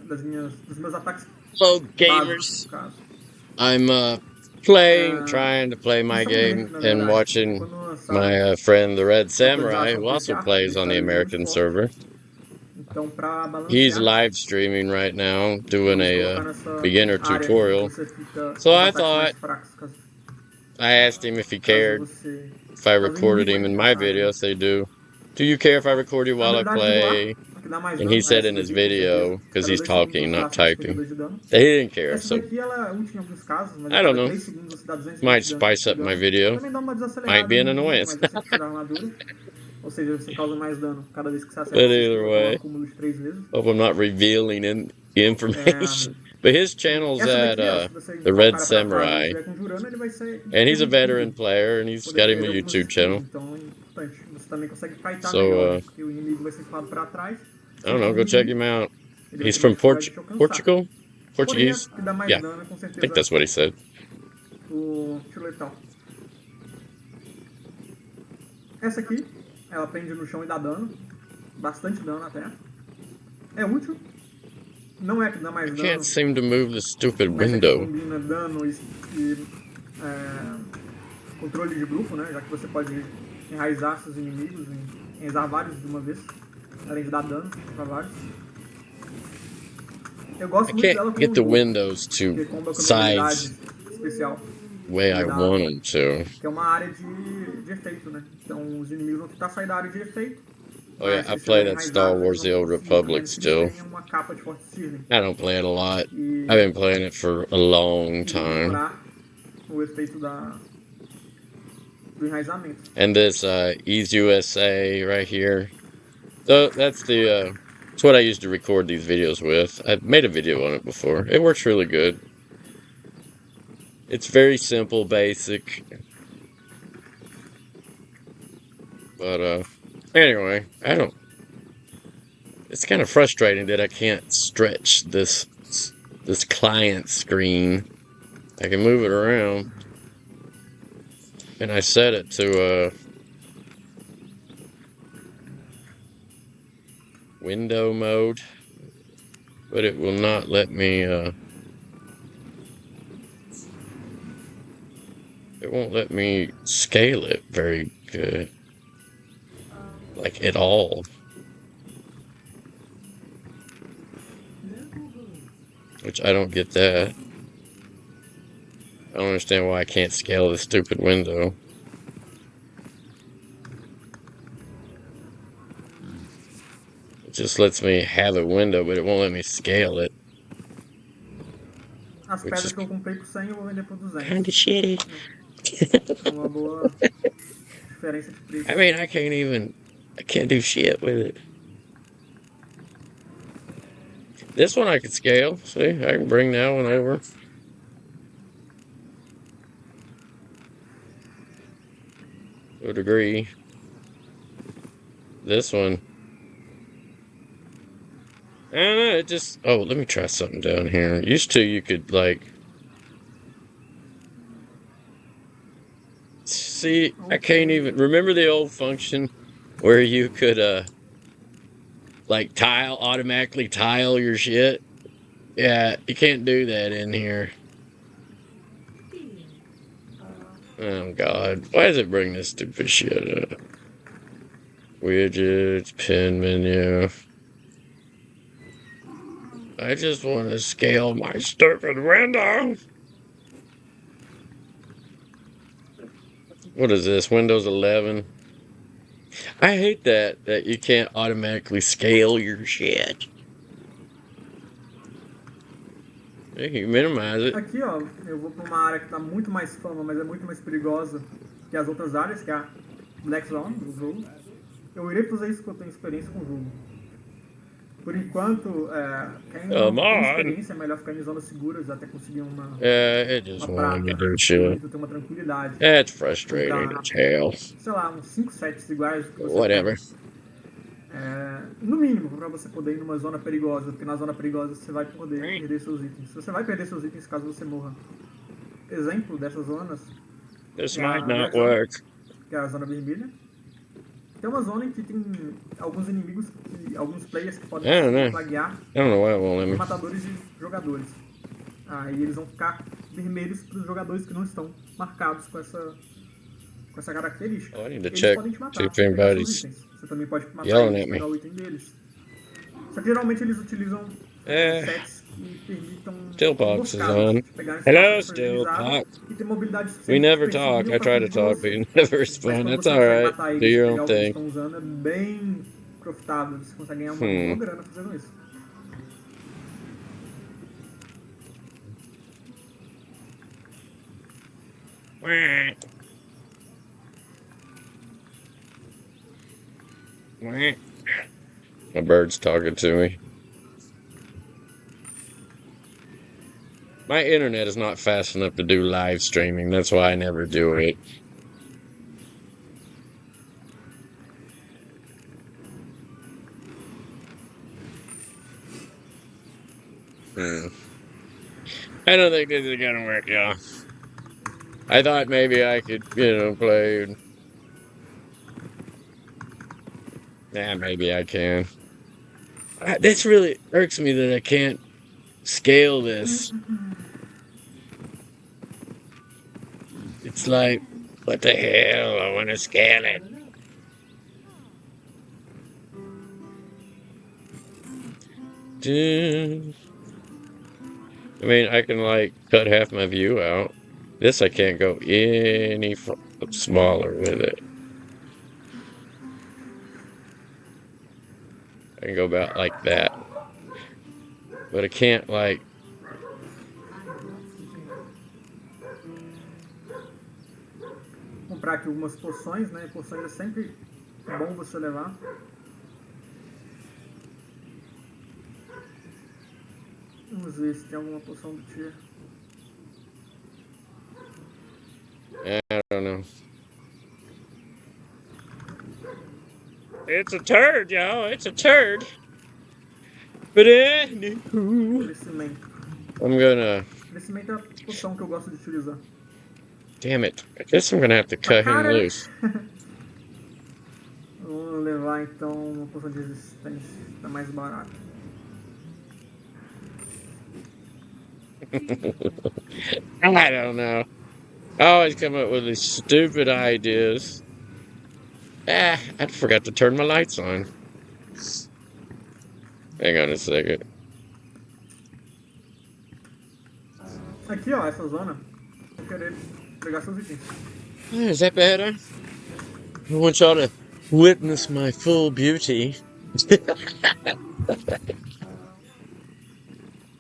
dos meus ataques Hello, básicos, gamers. no caso. I'm trying to play my game Inicialmente, na and verdade, watching quando lançar my friend, the Red a Samurai, atualização who para esse also arco, ele plays on the estaria muito American forte. server. Então, para He's balancear, live streaming right now, doing vamos a colocar nessa beginner área aqui que tutorial. você fica So com os I ataques mais thought, fracos, I asked him if he caso cared você... if I Caso o recorded inimigo him entre in em my vantagem, né? videos. They do. Do you care if I record you A while I habilidade de voar, play? a que dá mais And he dano, said essa in his daqui, com certeza. video, because Cada he's 2 segundos talking, você dá not 150 typing. de dano. They didn't care, Essa so daqui ela é útil em alguns casos, mas a I don't cada know. 3 segundos você dá 220 Might de dano. spice up my video. Também dá uma Might desacelerada be an no inimigo, annoyance. mas você tira a armadura. Ou seja, você causa mais dano cada vez que você acerta But esse either esquiva, way, um acúmulo de 3 vezes. hope I'm not revealing information. But his channel's Essa at daqui, ó, se você the empurrar o Red cara pra trás e Samurai, tiver conjurando, ele vai ser and he's a interrompido. veteran player, and he's Poder got him a perder algumas YouTube skills, channel. então é importante. Você também consegue fightar So, melhor, porque o inimigo vai ser empurrado pra trás. I don't know, go check him out. Ele vai He's ter from mais dificuldade de te alcançar. Portugal? Porém, a Portuguese? que dá mais Yeah, dano é com I think certeza that's what he said. o tiro letal. Essa aqui, ela prende no chão e dá dano. Bastante dano até. É útil. Não é a que dá mais I dano. can't seem to move the stupid Mas é que window. combina dano e controle de grupo, né? Já que você pode enraizar seus inimigos, enraizar vários de uma vez, além de dar dano pra vários. Eu gosto I muito dela can't como get the duo, windows porque to comba com a minha habilidade size especial, the way I want them to. que é uma área de efeito, né? Então os inimigos vão tentar sair da área de efeito. Oh yeah, I play that Star Wars The Old Republic still. Uma capa de forte Stirling. I don't play it a lot. I've been playing it for a long time. O efeito do enraizamento. And this Ease USA right here. So that's the it's what I used to record these videos with. I've made a video on it before. It works really good. It's very simple, basic. But anyway, it's kind of frustrating that I can't stretch this client screen. I can move it around. And I set it to window mode, but it will not let me it won't let me scale it very good, like at all. Which I don't get that. I don't understand why I can't scale this stupid window. It just lets me have a window, but it won't let me scale it. As pedras que eu comprei por 100 eu vou vender por 200. Kinda shitty. É uma boa diferença de preço. I mean, I can't do shit with it. This one I can scale. See, I can bring that one over. To a degree. This one. I don't know, it just... Oh, let me try something down here. Used to, you could, like... See, I can't even... Remember the old function where you could, like, automatically tile your shit? Yeah, you can't do that in here. Oh, God. Why does it bring this stupid shit up? Widgets, pin menu... I just want to scale my stupid window. What is this? Windows 11? I hate that you can't automatically scale your shit. You can minimize it. Aqui, ó, eu vou para uma área que tá muito mais fama, mas é muito mais perigosa que as outras áreas, que é a Black Zone do jogo. Eu irei fazer isso porque eu tenho experiência com o jogo. Por enquanto, quem não tem experiência é melhor ficar em zonas seguras até conseguir uma prata, ter uma tranquilidade. That's frustrating as hell. Sei lá, uns 5 sets iguais que você Whatever. No mínimo, pra você poder ir numa zona perigosa, porque na zona perigosa você vai poder perder seus itens. Você vai perder seus itens caso você morra. Exemplo dessas zonas. This might not work. Que é a zona vermelha. Tem uma zona em que tem alguns inimigos, alguns players que podem I don't se know. flaguear I don't know why it won't let os me. matadores de jogadores. Aí eles vão ficar vermelhos para os jogadores que não estão marcados com essa característica. Oh, I need to Eles check. podem te See matar if e pegar seus anybody's itens. Você também pode matar yelling eles at e me. pegar o item deles. Só que geralmente eles utilizam Eh, sets que permitam Stillpox is emboscadas, on. de pegar em Hello, situações fragilizadas Stillpox. e ter mobilidade We suficiente de never perseguir talk. ou I para try to fugir de talk, but você. you never Mas respond. quando That's você consegue alright. matar Do eles e your own pegar o que eles thing. estão usando, é bem profitável. Você consegue ganhar uma Hmm. boa grana fazendo isso. My bird's talking to me. My internet is not fast enough to do live streaming. That's why I never do it. I don't think this is gonna work, y'all. I thought maybe I could, play. Yeah, maybe I can. This really irks me that I can't scale this. It's like, what the hell? I want to scale it. I mean, I can like cut half my view out. This I can't go any smaller with it. I can go about like that. But I can't like. Comprar aqui algumas poções, né? Poções é sempre bom você levar. Vamos ver se tem alguma poção do tier. I don't know. It's a turd, y'all. It's a turd. But anywho, Crescimento. I'm gonna. Crescimento é a poção que eu gosto de utilizar. Damn it. I guess I'm gonna have to cut him Cara, né? loose. Vou levar então uma poção de resistência. Tá mais barato. I don't know. I always come up with these stupid ideas. I forgot to turn my lights on. Hang on a second. Aqui, ó, essa zona. Vou querer pegar seus itens. Is that better? I want y'all to witness my full beauty.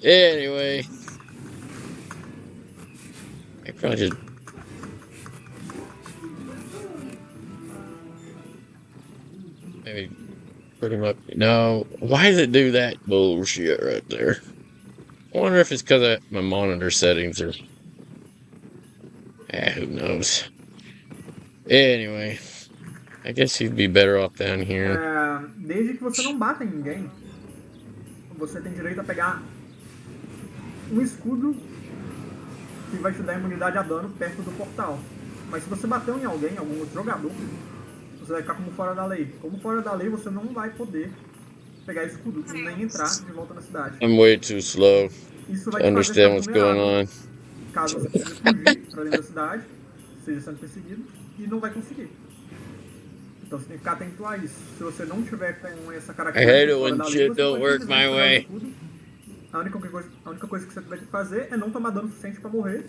Anyway. I probably just. Maybe pretty much. No. Why does it do that bullshit right there? I wonder if it's because my monitor settings are. Who knows? Anyway. I guess he'd be better off down here. Desde que você não bata em ninguém, você tem direito a pegar um escudo que vai te dar imunidade a dano perto do portal. Mas se você bateu em alguém, algum outro jogador, você vai ficar como fora da lei. Como fora da lei, você não vai poder pegar escudo e nem entrar de volta na cidade. I'm way too slow Isso to vai te fazer understand ficar what's going vulnerável on. caso você precise fugir para dentro da cidade, seja sendo perseguido, e não vai conseguir. Então você tem que ficar atento a isso. Se você não tiver com essa I característica hate it fora when da lei, shit você don't pode work simplesmente my pegar o way. escudo. A única coisa que você vai ter que fazer é não tomar dano suficiente para morrer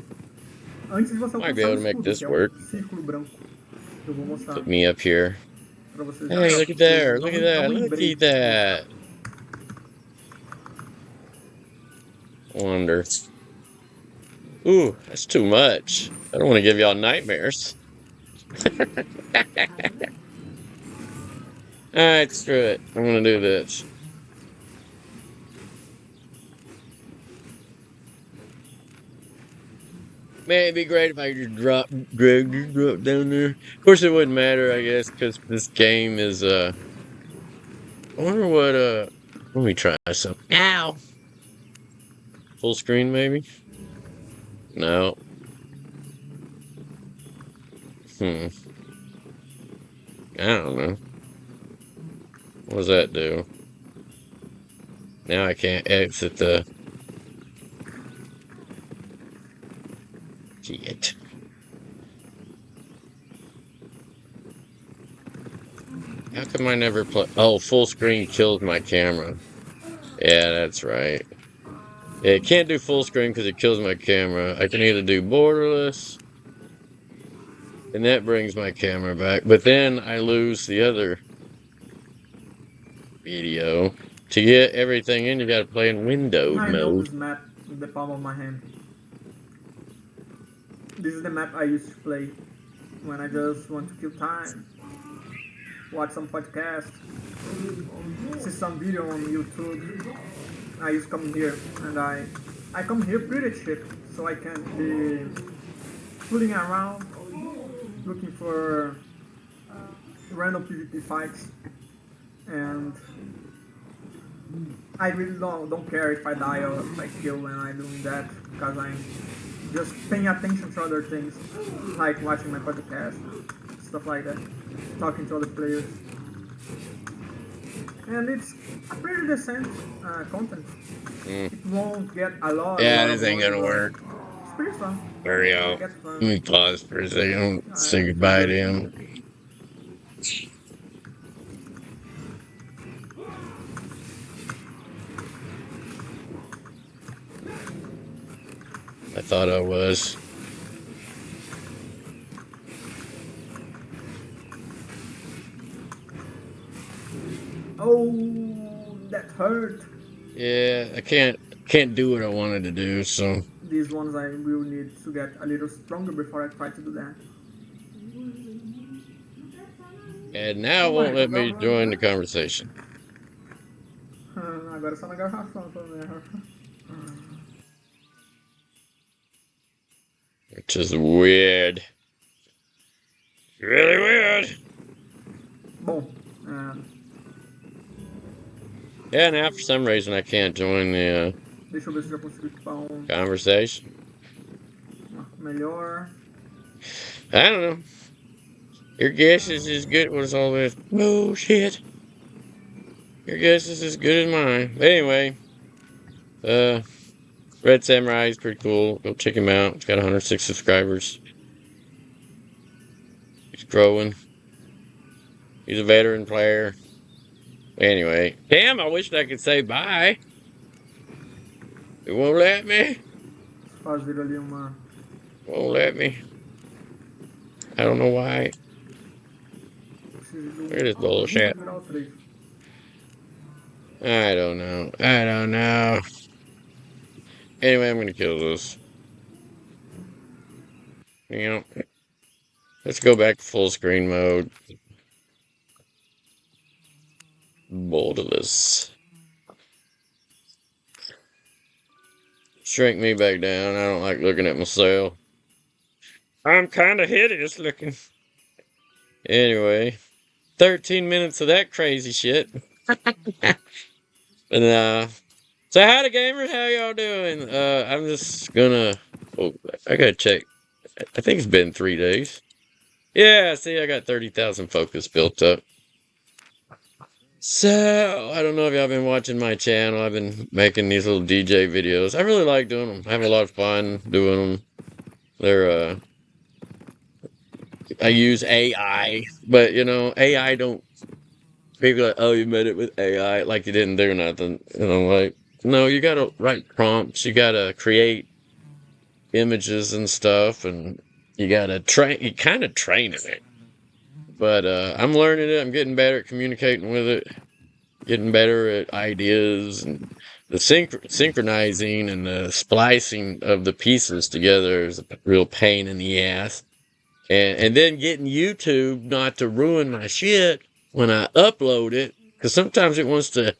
antes de você Might be alcançar o able to make escudo, this que é work. um círculo branco que eu vou mostrar Put me up here. para vocês já Hey, já. look at there. Não, Look at that. não Look lembrei at that. Wonder. Ooh, that's too much. I don't want to give y'all nightmares. Alright, screw it. I'm gonna do this. Man, it'd be great if I could just drop down there. Of course, it wouldn't matter, I guess, because this game is, I wonder what, let me try some. Ow! Full screen, maybe? No. I don't know. What does that do? Now I can't exit the... Shit. How come I never play... Oh, full screen kills my camera. Yeah, that's right. Yeah, it can't do full screen because it kills my camera. I can either do borderless, and that brings my camera back. But then I lose the other video. To get everything in, you gotta play in windowed I know mode. this map in the palm of my hand. This is the map I used to play when I just want to kill time. Watch some podcast, see some video on YouTube. I used to come here, and I come here pretty cheap, so I can be fooling around, looking for random PvP fights, and I really don't care if I die or if I kill when I'm doing that, because I'm just paying attention to other things, like watching my podcast, stuff like that, talking to other players. And it's pretty decent content. It won't get a lot. Yeah, lot this ain't money, gonna but work. it's pretty fun. Hurry up. Get fun. Let me pause for a second. Say It's goodbye to good. him. I thought I was. Oh, that hurt. Yeah, I can't do what I wanted to do, so These ones I will need to get a little stronger before I try to do that. and now it won't let me join the conversation. Agora só na gravação, também. Which is weird. Really weird. Bom, Yeah, now for some reason I can't join the deixa eu ver se eu já consigo equipar conversation. melhor. I don't know. Your guess is as good as all this bullshit. Your guess is as good as mine. But anyway, Red Samurai is pretty cool. Go check him out. He's got 106 subscribers. He's growing. He's a veteran player. Anyway, damn, I wish I could say bye. It won't let me. Fazer ali uma. Won't let me. I don't know why. It is bullshit. I don't know. I don't know. Anyway, I'm gonna kill this. You know, let's go back to full screen mode. Borderless. Shrink me back down. I don't like looking at myself. I'm kind of hideous looking. Anyway, 13 minutes of that crazy shit. And so howdy gamers, how y'all doing? I'm just gonna. Oh, I gotta check. I think it's been 3 days. Yeah, see, I got 30,000 focus built up. So, I don't know if y'all been watching my channel. I've been making these little DJ videos. I really like doing them. I have a lot of fun doing them. They're, I use AI, but, you know, AI don't... People are like, oh, you made it with AI, like you didn't do nothing. And I'm like, no, you gotta write prompts. You gotta create images and stuff, and you gotta train... You kind of train it. But I'm learning it. I'm getting better at communicating with it. Getting better at ideas, and the synchronizing and the splicing of the pieces together is a real pain in the ass. And then getting YouTube not to ruin my shit when I upload it, because sometimes it wants to...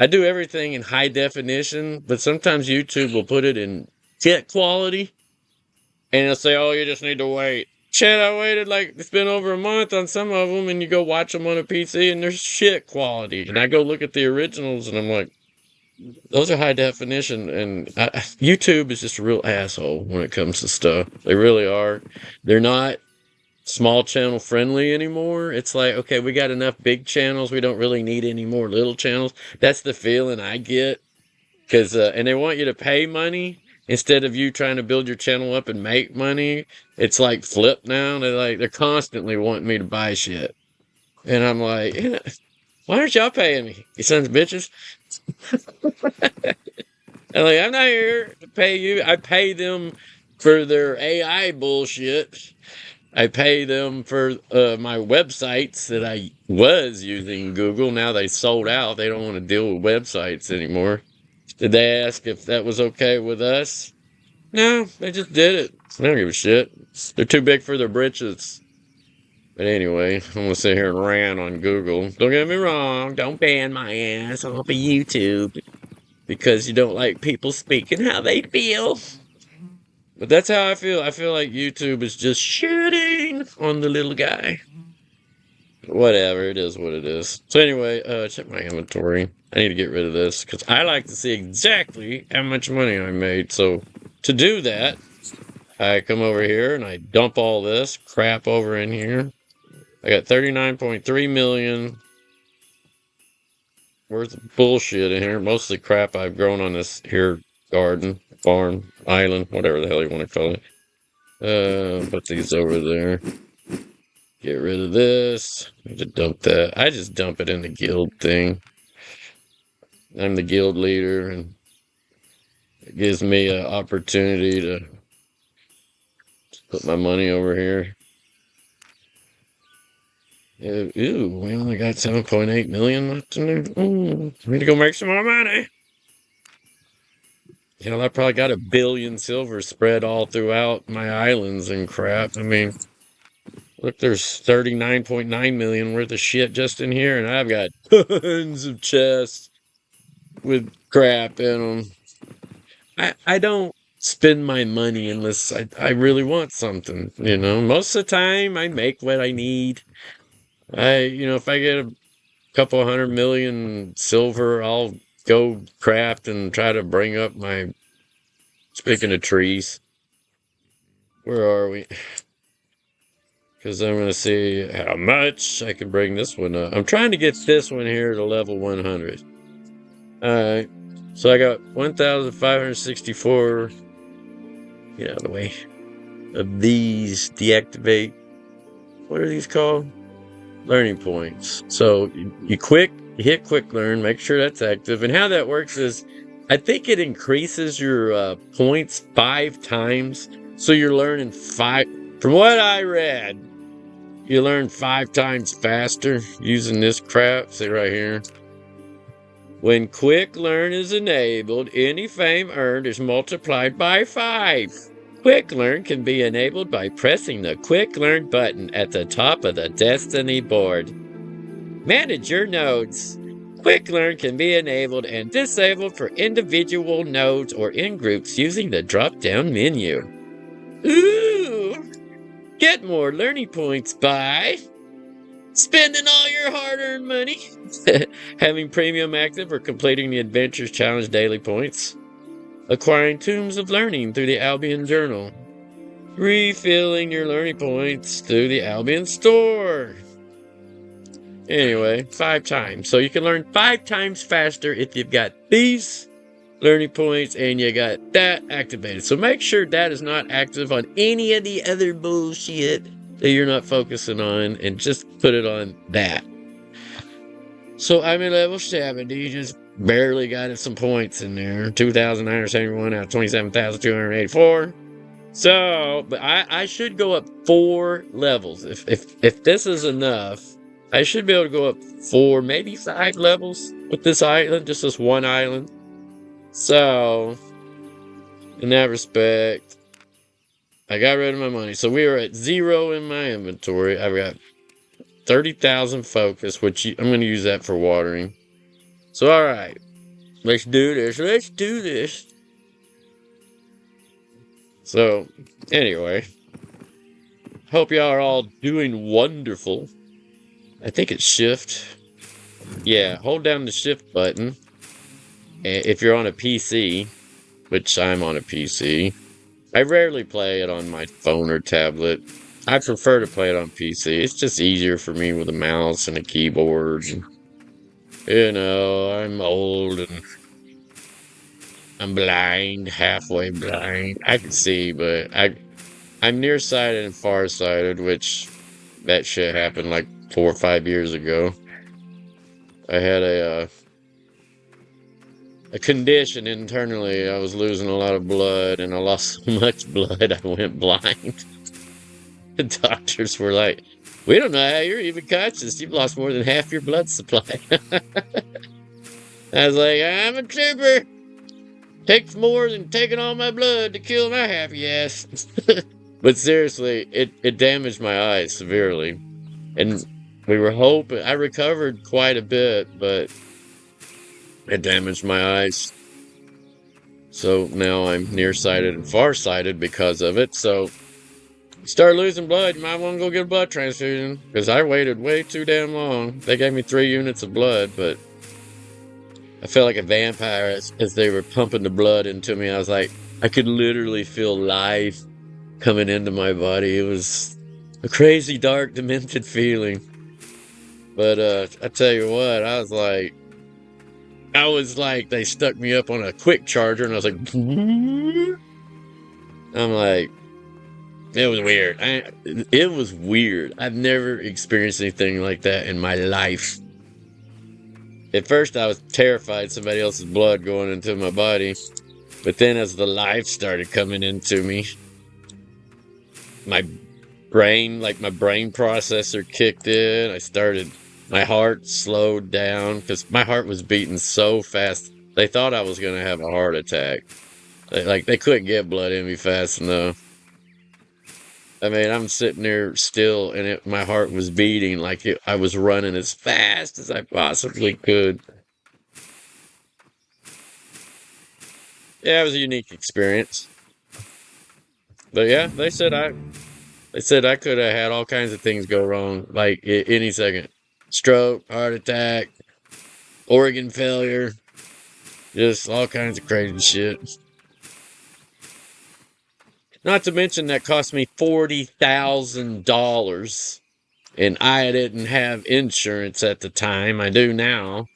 I do everything in high definition, but sometimes YouTube will put it in shit quality, and it'll say, oh, you just need to wait. Shit, I waited like, it's been over a month on some of them, and you go watch them on a PC, and they're shit quality. And I go look at the originals, and I'm like, those are high definition, and YouTube is just a real asshole when it comes to stuff. They really are. They're not small channel friendly anymore. It's like, okay, we got enough big channels. We don't really need any more little channels. That's the feeling I get. Cause, and they want you to pay money instead of you trying to build your channel up and make money. It's like flip now. They're constantly wanting me to buy shit. And I'm like, yeah, why aren't y'all paying me? You sons of bitches. And like, I'm not here to pay you. I pay them for their AI bullshit. I pay them for my websites that I was using Google. Now they sold out. They don't want to deal with websites anymore. Did they ask if that was okay with us? No, they just did it. I don't give a shit. They're too big for their britches. But anyway, I'm gonna sit here and rant on Google. Don't get me wrong. Don't ban my ass off of YouTube because you don't like people speaking how they feel. But that's how I feel. I feel like YouTube is just shitting on the little guy. Whatever, it is what it is. So anyway, check my inventory. I need to get rid of this because I like to see exactly how much money I made. So to do that, I come over here and I dump all this crap over in here. I got 39.3 million worth of bullshit in here. Mostly crap I've grown on this here garden, farm, island, whatever the hell you want to call it. Put these over there. Get rid of this. I need to dump that. I just dump it in the guild thing. I'm the guild leader, and it gives me an opportunity to put my money over here. Ooh, we only got 7.8 million left in there. Ooh, I need to go make some more money. You know, I probably got 1 billion silver spread all throughout my islands and crap. I mean, look, there's 39.9 million worth of shit just in here, and I've got tons of chests with crap in them. I don't spend my money unless I really want something, you know. Most of the time, I make what I need. If I get a couple 100 million silver, I'll go craft and try to bring up my. Speaking of trees, where are we? Because I'm going to see how much I can bring this one up. I'm trying to get this one here to level 100. Alright. So I got 1,564. Get out of the way. Of these deactivate. What are these called? Learning points. So you hit quick learn, make sure that's active. And how that works is, I think it increases your points 5 times. So you're learning 5. From what I read, you learn 5 times faster using this crap. See right here. When quick learn is enabled, any fame earned is multiplied by 5. Quick learn can be enabled by pressing the quick learn button at the top of the destiny board. Manage your nodes. Quick learn can be enabled and disabled for individual nodes or in groups using the drop-down menu. Ooh! Get more learning points by spending all your hard-earned money, having premium active or completing the Adventures Challenge daily points, acquiring Tombs of Learning through the Albion Journal, refilling your learning points through the Albion Store. Anyway, 5 times. So you can learn 5 times faster if you've got these learning points and you got that activated. So make sure that is not active on any of the other bullshit that you're not focusing on, and just put it on that. So I'm at level 70, just barely got some points in there. 2,971 out of 27,284. So, but I should go up 4 levels. If this is enough, I should be able to go up 4, maybe 5 levels with this island, just this one island. So, in that respect, I got rid of my money. So we are at 0 in my inventory. I've got 30,000 focus, which I'm going to use that for watering. So, all right, let's do this. Let's do this. So, anyway, hope y'all are all doing wonderful. I think it's shift. Yeah, hold down the shift button if you're on a PC, which I'm on a PC. I rarely play it on my phone or tablet. I prefer to play it on PC. It's just easier for me with a mouse and a keyboard. And, I'm old and I'm blind, halfway blind. I can see, but I'm nearsighted and farsighted, which that shit happened like 4 or 5 years ago. I had a condition internally. I was losing a lot of blood, and I lost so much blood I went blind. The doctors were like, "We don't know how you're even conscious. You've lost more than half your blood supply." I was like, "I'm a trooper. Takes more than taking all my blood to kill my happy ass." But seriously, it damaged my eyes severely. And we were hoping I recovered quite a bit, but it damaged my eyes. So now I'm nearsighted and farsighted because of it. So you start losing blood, you might want to go get a blood transfusion. Because I waited way too damn long. They gave me 3 units of blood, but I felt like a vampire as they were pumping the blood into me. I was like, I could literally feel life coming into my body. It was a crazy, dark, demented feeling. But I tell you what, they stuck me up on a quick charger, and I was like, I'm like, it was weird. It was weird. I've never experienced anything like that in my life. At first, I was terrified somebody else's blood going into my body, but then as the life started coming into me, my my brain processor kicked in. My heart slowed down because my heart was beating so fast. They thought I was going to have a heart attack. They couldn't get blood in me fast enough. I mean, I'm sitting there still, and my heart was beating I was running as fast as I possibly could. Yeah, it was a unique experience. But yeah, they said I could have had all kinds of things go wrong, like any second. Stroke, heart attack, organ failure, just all kinds of crazy shit. Not to mention that cost me $40,000, and I didn't have insurance at the time. I do now,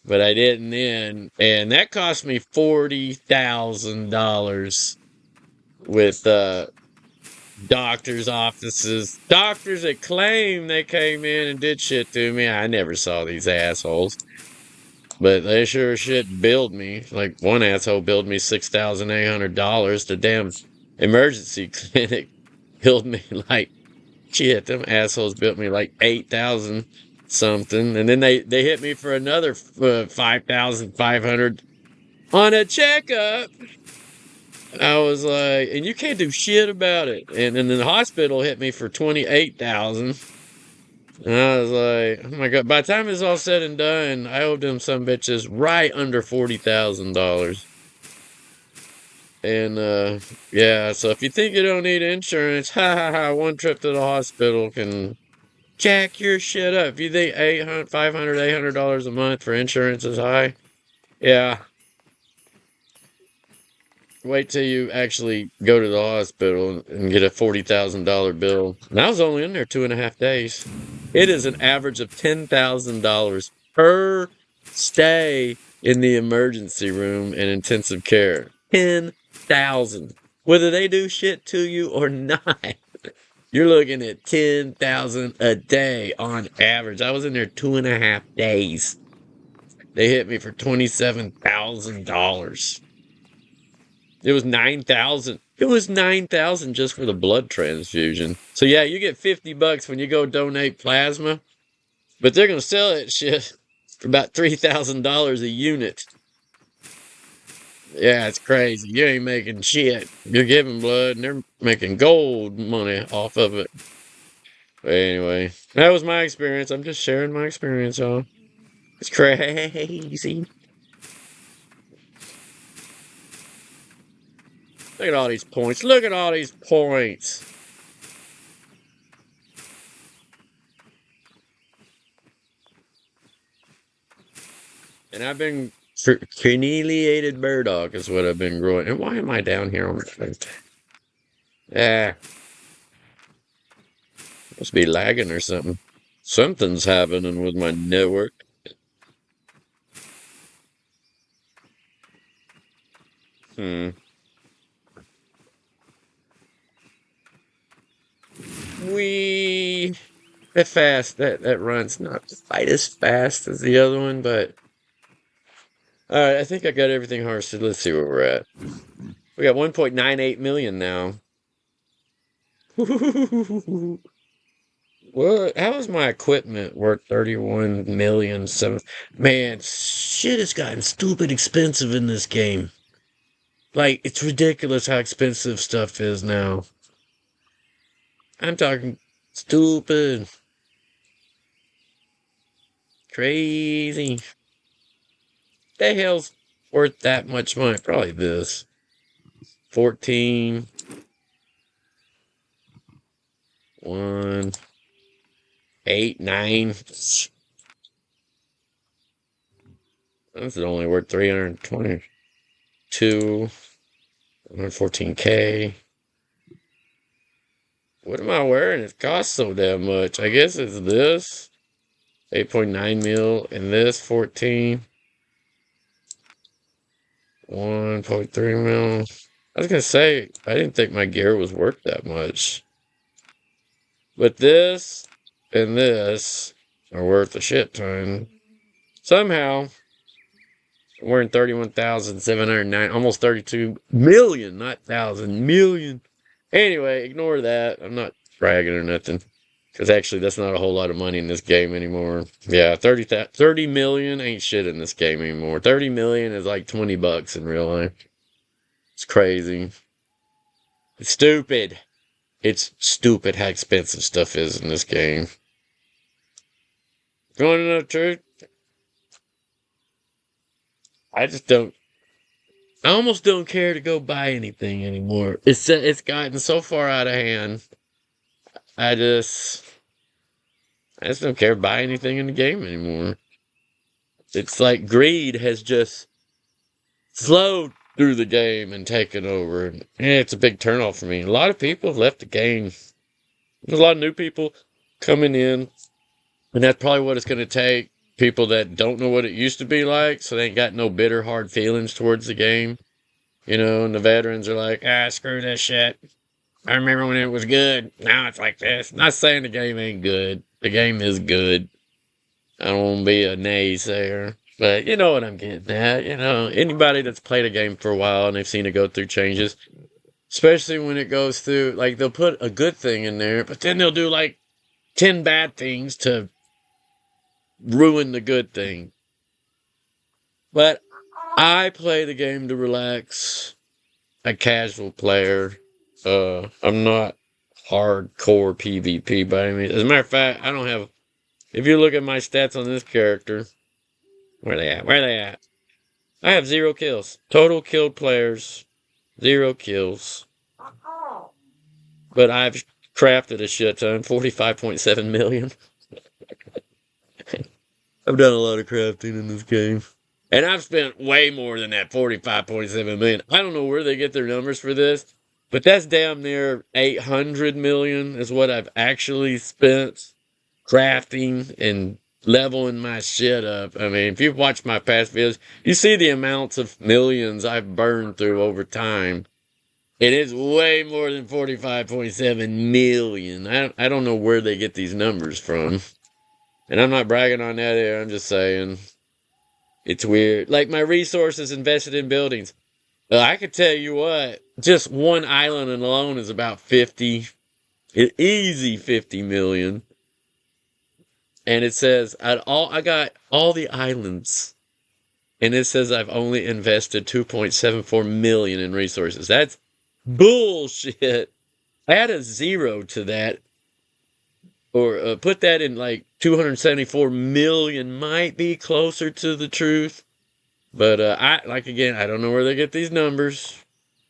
but I didn't then, and that cost me $40,000 with doctors' offices, doctors that claim they came in and did shit to me. I never saw these assholes, but they sure shit billed me. Like one asshole billed me $6,800. The damn emergency clinic billed me like shit. Them assholes billed me like 8,000 something, and then they hit me for another 5,500 on a checkup. I was like, and you can't do shit about it. And then the hospital hit me for 28,000. And I was like, oh my god! By the time it's all said and done, I owed them some bitches right under $40,000. And yeah, so if you think you don't need insurance, ha ha ha! One trip to the hospital can jack your shit up. If you think $800, $500, $800 a month for insurance is high, yeah. Wait till you actually go to the hospital and get a $40,000 bill. And I was only in there 2.5 days. It is an average of $10,000 per stay in the emergency room and intensive care. 10,000. Whether they do shit to you or not, you're looking at 10,000 a day on average. I was in there 2.5 days. They hit me for $27,000. It was 9,000. It was 9,000 just for the blood transfusion. So yeah, you get $50 when you go donate plasma, but they're gonna sell that shit for about $3,000 a unit. Yeah, it's crazy. You ain't making shit. You're giving blood, and they're making gold money off of it. But anyway, that was my experience. I'm just sharing my experience, y'all. It's crazy. Look at all these points. Look at all these points. And I've been corneliated burdock is what I've been growing. And why am I down here on the thing? Yeah. Must be lagging or something. Something's happening with my network. We that fast that run's not quite as fast as the other one, but all right. I think I got everything harvested. Let's see where we're at. We got 1.98 million now. What? How is my equipment worth 31 million? Man, shit has gotten stupid expensive in this game. Like, it's ridiculous how expensive stuff is now. I'm talking stupid. Crazy. The hell's worth that much money? Probably this. 14. 1. 8, 9. That's only worth 322. 114K. What am I wearing? It costs so damn much. I guess it's this. 8.9 mil and this 14. 1.3 mil. I was gonna say, I didn't think my gear was worth that much. But this and this are worth a shit ton. Somehow, we're in 31,709, almost 32 million, not thousand, million. Anyway, ignore that. I'm not bragging or nothing. Because actually, that's not a whole lot of money in this game anymore. Yeah, 30 million ain't shit in this game anymore. 30 million is like 20 bucks in real life. It's crazy. It's stupid. It's stupid how expensive stuff is in this game. You want to know the truth? I just don't. I almost don't care to go buy anything anymore. It's gotten so far out of hand. I just don't care to buy anything in the game anymore. It's like greed has just flowed through the game and taken over. And it's a big turnoff for me. A lot of people have left the game. There's a lot of new people coming in, and that's probably what it's going to take. People that don't know what it used to be like, so they ain't got no bitter, hard feelings towards the game. You know, and the veterans are like, screw this shit. I remember when it was good. Now it's like this. Not saying the game ain't good. The game is good. I don't want to be a naysayer. But you know what I'm getting at. You know, anybody that's played a game for a while and they've seen it go through changes, especially when it goes through, like, they'll put a good thing in there, but then they'll do like 10 bad things to ruin the good thing. But I play the game to relax. A casual player. I'm not hardcore PvP by any means. As a matter of fact, I don't have. If you look at my stats on this character, where they at? Where they at? I have 0 kills. Total killed players, 0 kills. But I've crafted a shit ton, 45.7 million. I've done a lot of crafting in this game. And I've spent way more than that 45.7 million. I don't know where they get their numbers for this, but that's damn near 800 million is what I've actually spent crafting and leveling my shit up. I mean, if you've watched my past videos, you see the amounts of millions I've burned through over time. It is way more than 45.7 million. I don't know where they get these numbers from. And I'm not bragging on that here. I'm just saying it's weird. Like my resources invested in buildings. I could tell you what, just one island alone is about 50, easy 50 million. And it says I got all the islands, and it says I've only invested 2.74 million in resources. That's bullshit. Add a 0 to that, or put that in like 274 million might be closer to the truth. But I don't know where they get these numbers.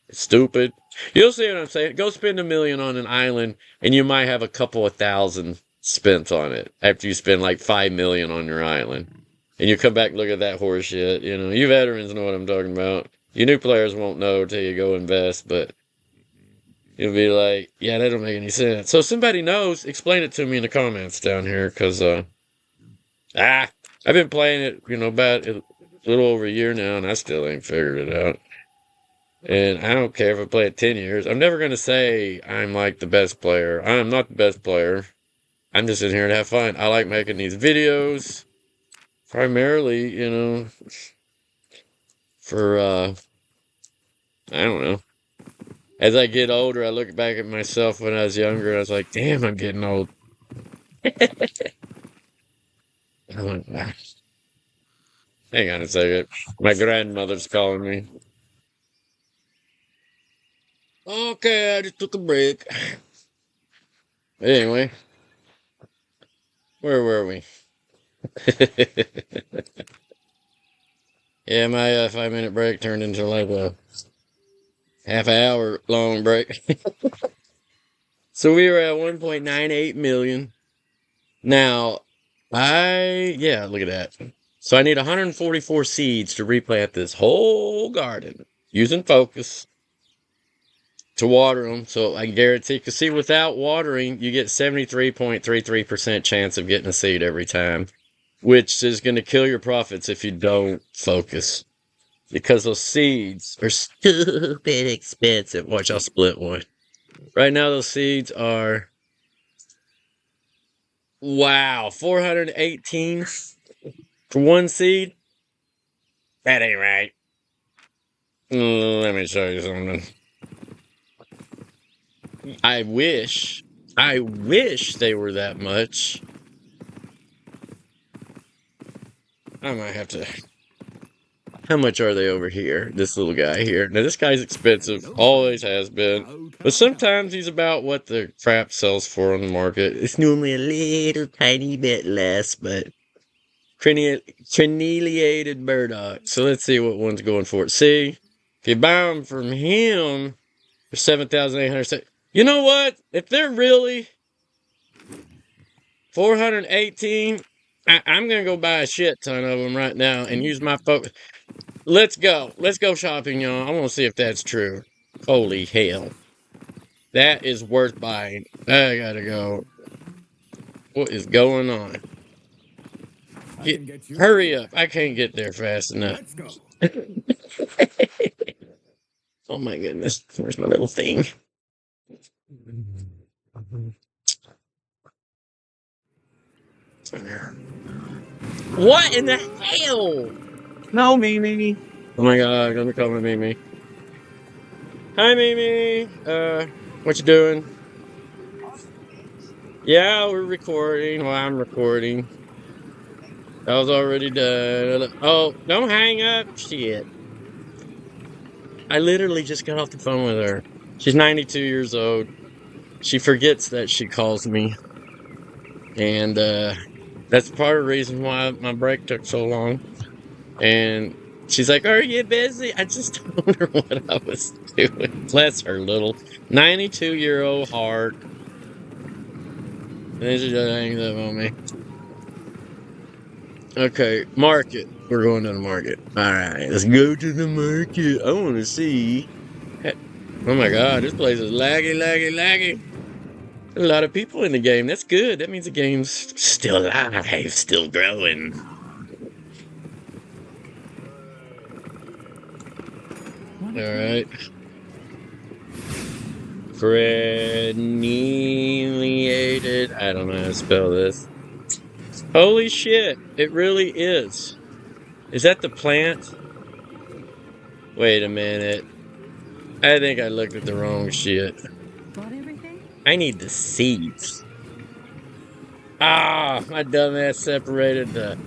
It's stupid. You'll see what I'm saying. Go spend $1 million on an island, and you might have a couple of thousand spent on it after you spend like 5 million on your island. And you come back and look at that horse shit. You know, you veterans know what I'm talking about. You new players won't know till you go invest, but You'll be like, yeah, that don't make any sense. So if somebody knows, explain it to me in the comments down here, because I've been playing it, about a little over a year now, and I still ain't figured it out. And I don't care if I play it 10 years. I'm never going to say I'm like the best player. I am not the best player. I'm just in here to have fun. I like making these videos primarily, for, I don't know. As I get older, I look back at myself when I was younger, and I was like, damn, I'm getting old. I'm like, "Ah, hang on a second. My grandmother's calling me. Okay, I just took a break. Anyway, where were we? Yeah, my 5-minute break turned into like a half-hour long break. So we were at 1.98 million. Now, yeah, look at that. So I need 144 seeds to replant this whole garden using focus to water them. So I guarantee, because see, without watering, you get 73.33% chance of getting a seed every time, which is going to kill your profits if you don't focus. Because those seeds are stupid expensive. Watch, I'll split one. Right now, those seeds are, wow, 418 for one seed. That ain't right. Let me show you something. I wish they were that much. I might have to. How much are they over here? This little guy here. Now, this guy's expensive. Always has been. But sometimes he's about what the crap sells for on the market. It's normally a little tiny bit less, but crenulated burdock. So let's see what one's going for. See, if you buy them from him for 7,800. You know what? If they're really 418, I'm gonna go buy a shit ton of them right now and use my focus. Let's go shopping, y'all. I want to see if that's true. Holy hell, that is worth buying. I gotta go. What is going on? Hurry up! I can't get there fast enough. Oh my goodness, where's my little thing? What in the hell? No, Mimi. Oh my god, let me call my Mimi. Hi, Mimi. What you doing? Yeah, we're recording. Well, I'm recording. I was already done. Oh, don't hang up. Shit. I literally just got off the phone with her. She's 92 years old. She forgets that she calls me. And that's part of the reason why my break took so long. And she's like, are you busy? I just told her what I was doing. Bless her little 92-year-old heart. And then she just hangs up on me. Okay, market. We're going to the market. All right, let's go to the market. I want to see. Oh my god, this place is laggy. A lot of people in the game. That's good. That means the game's still alive, still growing. All right. Crenulated. I don't know how to spell this. Holy shit, it really is. Is that the plant? Wait a minute. I think I looked at the wrong shit. I need the seeds. Ah, my dumbass separated the.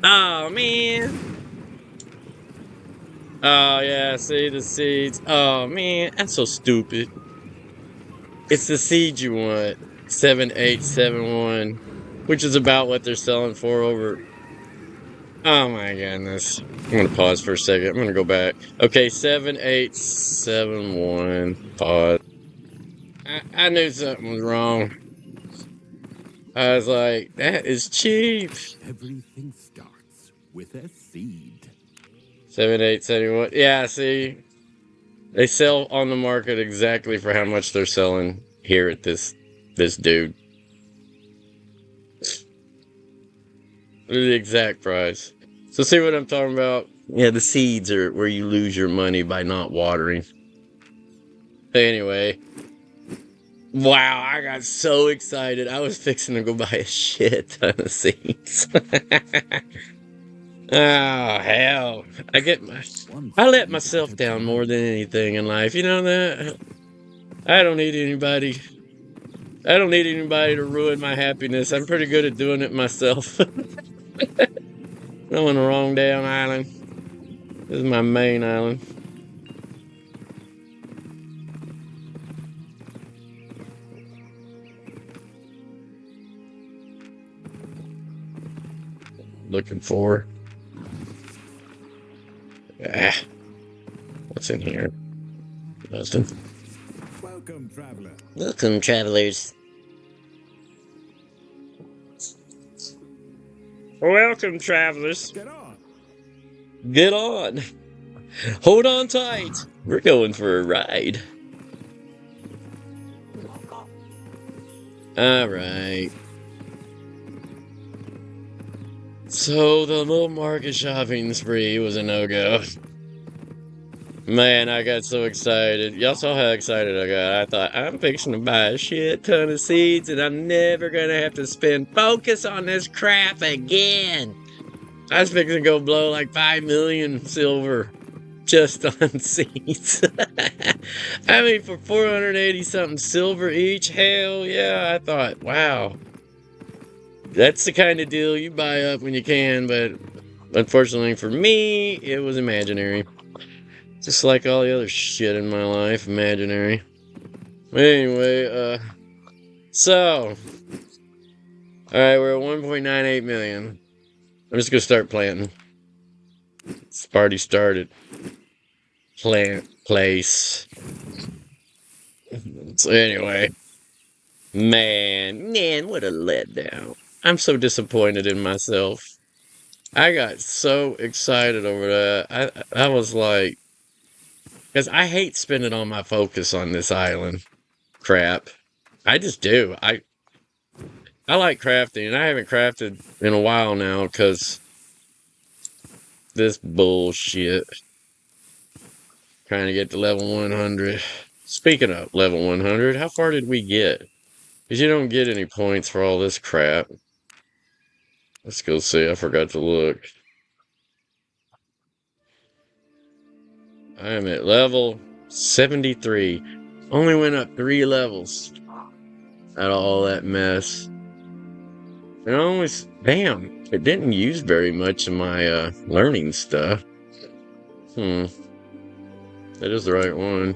Oh, man. Oh, yeah, see the seeds. Oh, man, that's so stupid. It's the seeds you want. 7871, which is about what they're selling for over. Oh, my goodness. I'm going to pause for a second. I'm going to go back. Okay, 7871. Pause. I knew something was wrong. I was like, that is cheap. Everything starts with a seed. 7871. Yeah, see. They sell on the market exactly for how much they're selling here at this dude. The exact price. So see what I'm talking about? Yeah, the seeds are where you lose your money by not watering. Anyway. Wow, I got so excited. I was fixing to go buy a shit ton of seeds. Oh, hell. I let myself down more than anything in life. You know that? I don't need anybody. I don't need anybody to ruin my happiness. I'm pretty good at doing it myself. I'm on the wrong damn island. This is my main island. Looking for. Ah, what's in here? Nothing. Welcome, traveler. Welcome, travelers. Welcome, travelers. Get on. Get on. Hold on tight. We're going for a ride. Alright. So the little market shopping spree was a no-go. Man, I got so excited. Y'all saw how excited I got. I thought, I'm fixing to buy a shit ton of seeds and I'm never gonna have to spend focus on this crap again. I was fixing to go blow like 5 million silver just on seeds. I mean, for 480 something silver each, hell yeah. I thought, wow, that's the kind of deal you buy up when you can, but unfortunately for me, it was imaginary. Just like all the other shit in my life, imaginary. Anyway, so, alright, we're at 1.98 million. I'm just gonna start planting. It's already started. Plant place. So anyway, man, what a letdown. I'm so disappointed in myself. I got so excited over that. I was like, because I hate spending all my focus on this island crap. I just do. I like crafting, and I haven't crafted in a while now because this bullshit. Trying to get to level 100. Speaking of level 100, how far did we get? Because you don't get any points for all this crap. Let's go see. I forgot to look. I am at level 73. Only went up 3 levels out of all that mess. And I always, damn, it didn't use very much of my learning stuff. That is the right one.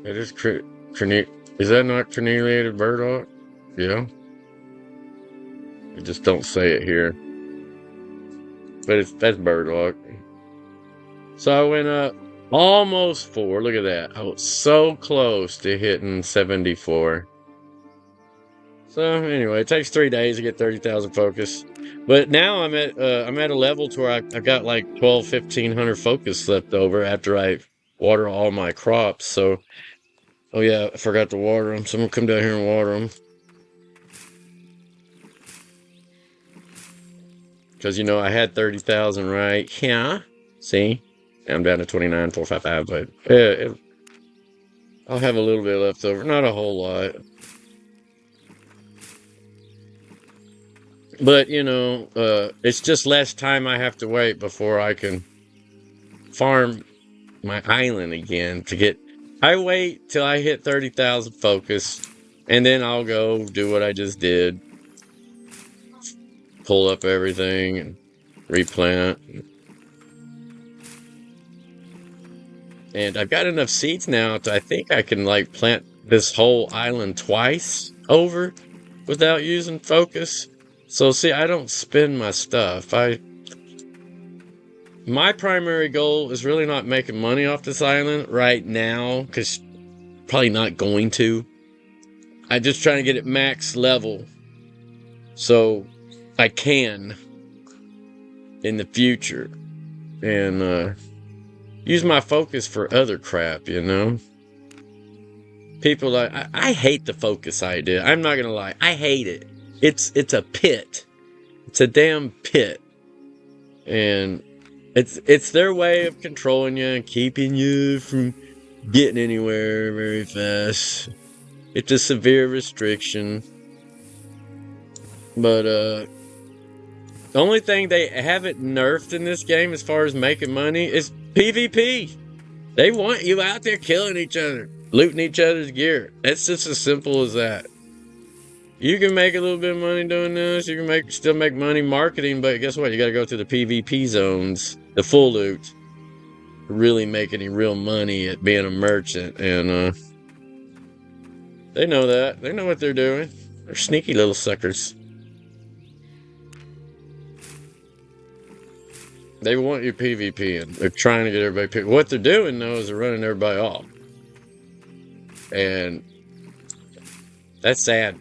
It is is that not corneliated burdock? Yeah. I just don't say it here. But that's burdock. So I went up almost 4. Look at that. I was so close to hitting 74. So anyway, it takes 3 days to get 30,000 focus. But now I'm at a level to where I've got like 1,500 focus left over after I water all my crops. So, oh yeah, I forgot to water them. So I'm gonna come down here and water them. Because, you know, I had 30,000 right here. See? I'm down to 29,455, but I'll have a little bit left over. Not a whole lot. But, you know, it's just less time I have to wait before I can farm my island again to get... I wait till I hit 30,000 focus, and then I'll go do what I just did. Pull up everything and replant. And I've got enough seeds now to, I think I can like plant this whole island twice over without using focus. So see, I don't spend my stuff. My primary goal is really not making money off this island right now, because probably not going to. I'm just trying to get it max level so I can in the future. And use my focus for other crap, you know? People like, I hate the focus idea. I'm not gonna lie. I hate it. It's a pit. It's a damn pit. And it's their way of controlling you and keeping you from getting anywhere very fast. It's a severe restriction. But the only thing they haven't nerfed in this game as far as making money is PvP. They want you out there killing each other, looting each other's gear. It's just as simple as that. You can make a little bit of money doing this. You can still make money marketing, but guess what? You got to go to the PvP zones, the full loot, to really make any real money at being a merchant. And they know that. They know what they're doing. They're sneaky little suckers. They want you PvP, and they're trying to get everybody. What they're doing though is they're running everybody off, and that's sad.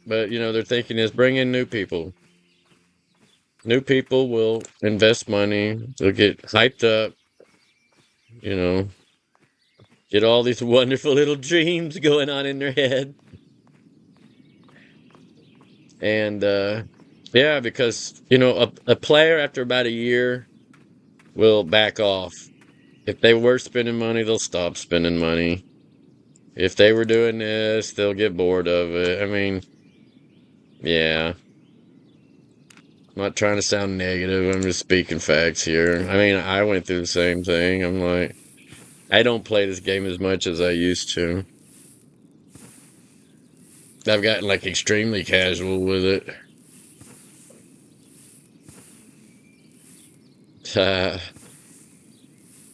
But you know, their thinking is bring in new people. New people will invest money. They'll get hyped up. You know, get all these wonderful little dreams going on in their head. And yeah, because you know, a player after about a year will back off. If they were spending money, they'll stop spending money. If they were doing this, they'll get bored of it. I mean, yeah. I'm not trying to sound negative. I'm just speaking facts here. I mean, I went through the same thing. I'm like, I don't play this game as much as I used to. I've gotten like extremely casual with it.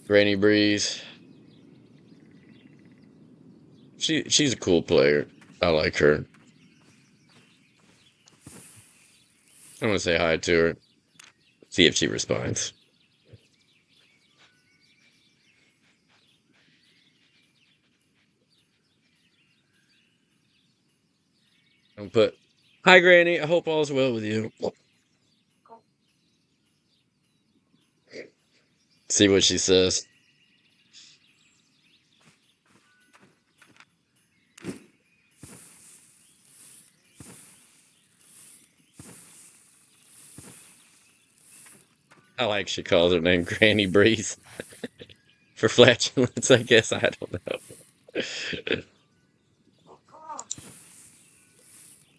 Granny Breeze. She's a cool player. I like her. I'm gonna say hi to her. See if she responds. I'll put, hi Granny, I hope all's well with you. See what she says. I like she calls her name Granny Breeze. For flatulence, I guess. I don't know.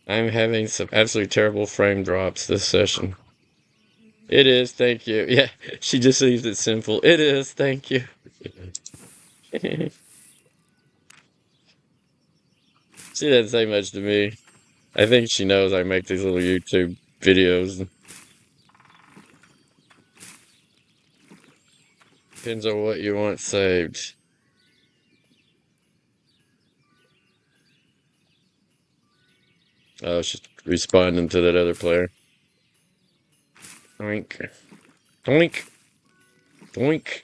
I'm having some absolutely terrible frame drops this session. It is, thank you. Yeah, she just leaves it simple. It is, thank you. She doesn't say much to me. I think she knows I make these little YouTube videos. Depends on what you want saved. Oh, she's responding to that other player. Doink. Doink. Doink.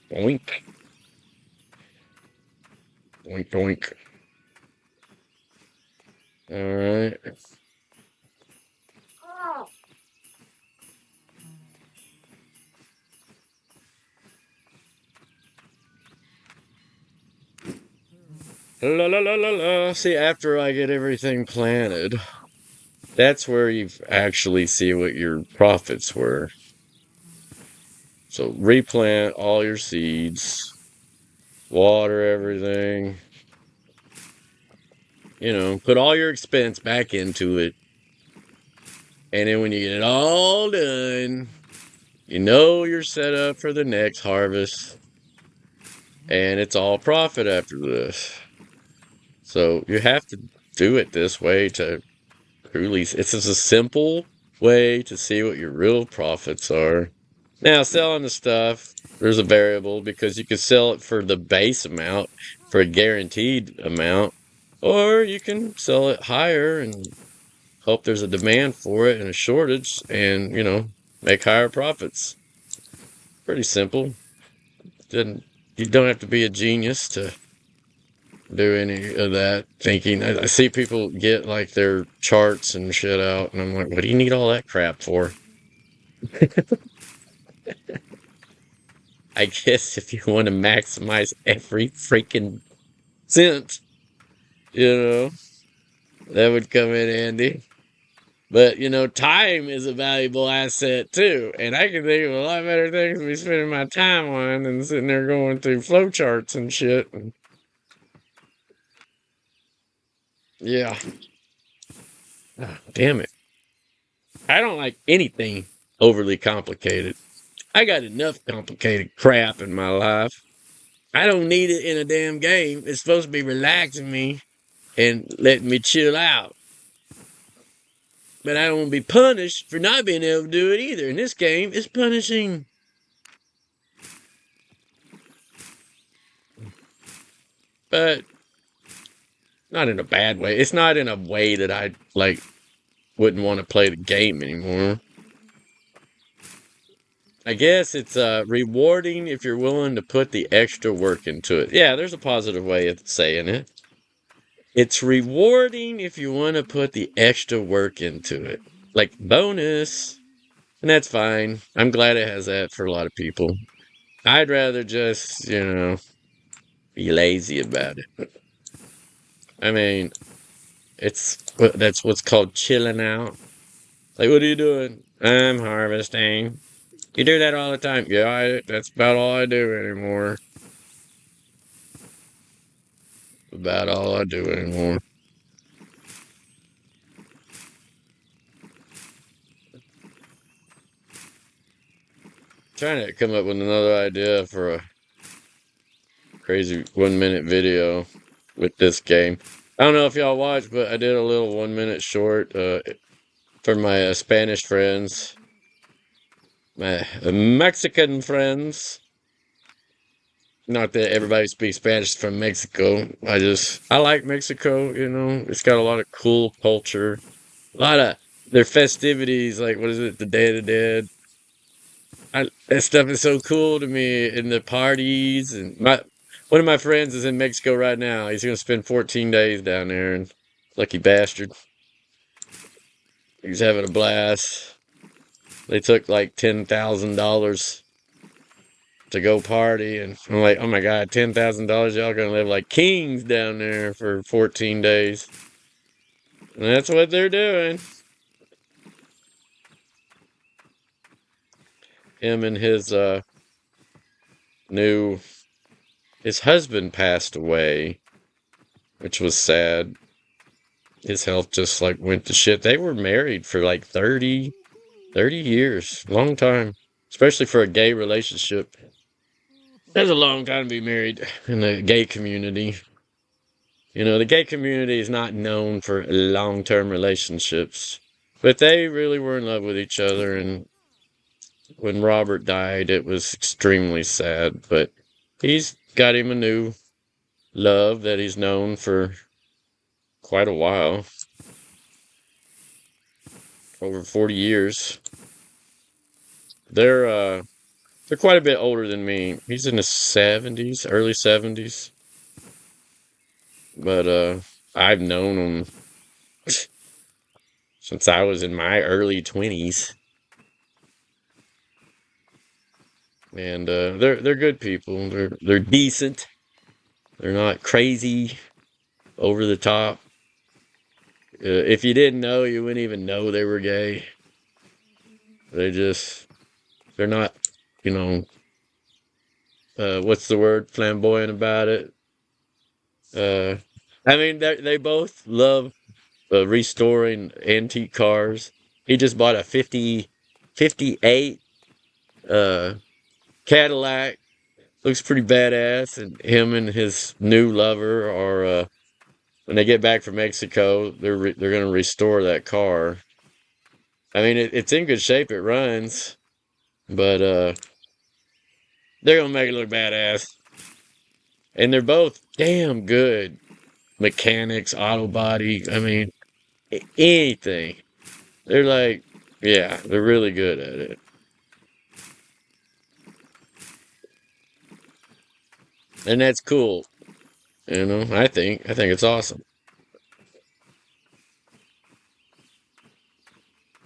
Doink. Doink, doink. Alright. La la la la la. See, after I get everything planted, that's where you actually see what your profits were. So replant all your seeds, water everything, you know, put all your expense back into it. And then when you get it all done, you know you're set up for the next harvest. And it's all profit after this. So you have to do it this way to truly, it's just a simple way to see what your real profits are. Now, selling the stuff, there's a variable because you can sell it for the base amount, for a guaranteed amount, or you can sell it higher and hope there's a demand for it and a shortage and, you know, make higher profits. Pretty simple. Then you don't have to be a genius to do any of that thinking. I see people get like their charts and shit out, and I'm like, what do you need all that crap for? I guess if you want to maximize every freaking cent, that would come in handy. But, time is a valuable asset too. And I can think of a lot better things to be spending my time on than sitting there going through flowcharts and shit. Yeah. Oh, damn it. I don't like anything overly complicated. I got enough complicated crap in my life. I don't need it in a damn game. It's supposed to be relaxing me and letting me chill out. But I don't want to be punished for not being able to do it either. And this game is punishing. But not in a bad way. It's not in a way that I wouldn't want to play the game anymore. I guess it's rewarding if you're willing to put the extra work into it. Yeah, there's a positive way of saying it. It's rewarding if you want to put the extra work into it. Like bonus. And that's fine. I'm glad it has that for a lot of people. I'd rather just, be lazy about it. I mean, that's what's called chilling out. Like, what are you doing? I'm harvesting. You do that all the time. Yeah, that's about all I do anymore. About all I do anymore. Trying to come up with another idea for a crazy 1-minute video with this game. I don't know if y'all watched, but I did a little 1-minute short for my Spanish friends, my Mexican friends. Not that everybody speaks Spanish from Mexico. I like Mexico, It's got a lot of cool culture. A lot of their festivities, like, what is it, the Day of the Dead? That stuff is so cool to me, and the parties. And one of my friends is in Mexico right now. He's going to spend 14 days down there, and lucky bastard. He's having a blast. They took like $10,000 to go party, and I'm like, oh my god, $10,000, y'all gonna live like kings down there for 14 days. And that's what they're doing. Him and his his husband passed away, which was sad. His health just went to shit. They were married for like 30 years. Long time. Especially for a gay relationship. That's a long time to be married in the gay community. The gay community is not known for long-term relationships. But they really were in love with each other, and when Robert died, it was extremely sad. But he's got him a new love that he's known for quite a while. Over 40 years. They're quite a bit older than me. He's in his 70s, early 70s. But I've known him since I was in my early 20s. And they're good people. They're decent. They're not crazy, over the top. If you didn't know, you wouldn't even know they were gay. They're not, what's the word? Flamboyant about it. I mean, they both love restoring antique cars. He just bought a 58 Cadillac. Looks pretty badass. And him and his new lover are, when they get back from Mexico, they're going to restore that car. I mean, it's in good shape. It runs. But they're going to make it look badass. And they're both damn good mechanics, auto body. I mean, anything. They're they're really good at it. And that's cool. You know, I think it's awesome.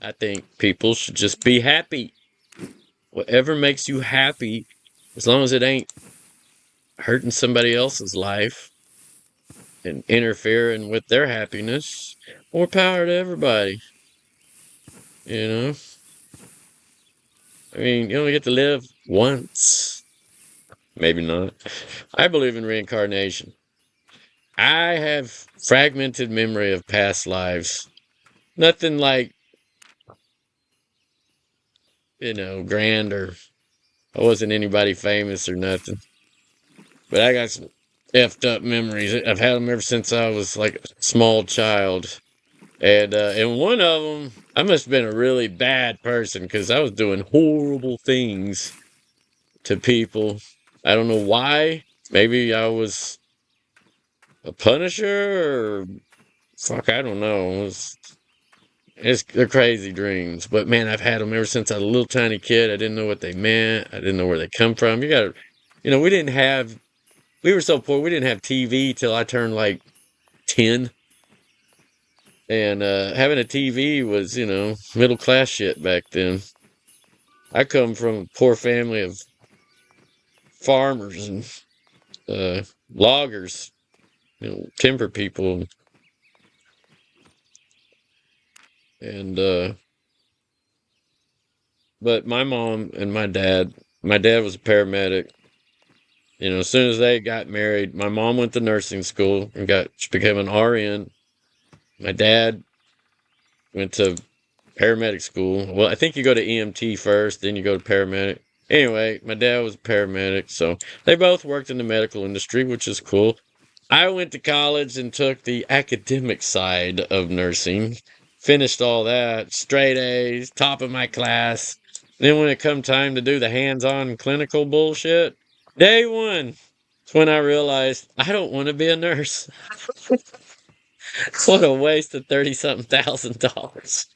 I think people should just be happy. Whatever makes you happy, as long as it ain't hurting somebody else's life and interfering with their happiness, more power to everybody. You know? I mean, you only get to live once. Maybe not. I believe in reincarnation. I have fragmented memory of past lives. Nothing like, grand, or I wasn't anybody famous or nothing. But I got some effed up memories. I've had them ever since I was like a small child. And one of them, I must have been a really bad person because I was doing horrible things to people. I don't know why. Maybe I was a punisher, or fuck, I don't know. They're crazy dreams. But man, I've had them ever since I was a little tiny kid. I didn't know what they meant. I didn't know where they come from. We were so poor, we didn't have TV till I turned like 10. And having a TV was, middle class shit back then. I come from a poor family of farmers and loggers, timber people. And but my mom and my dad was a paramedic. As soon as they got married, my mom went to nursing school and she became an RN. My dad went to paramedic school. Well, I think you go to EMT first, then you go to paramedic. Anyway, my dad was a paramedic, so they both worked in the medical industry, which is cool. I went to college and took the academic side of nursing, finished all that, straight A's, top of my class. Then when it come time to do the hands-on clinical bullshit, day one, it's when I realized I don't want to be a nurse. What a waste of 30-something thousand dollars.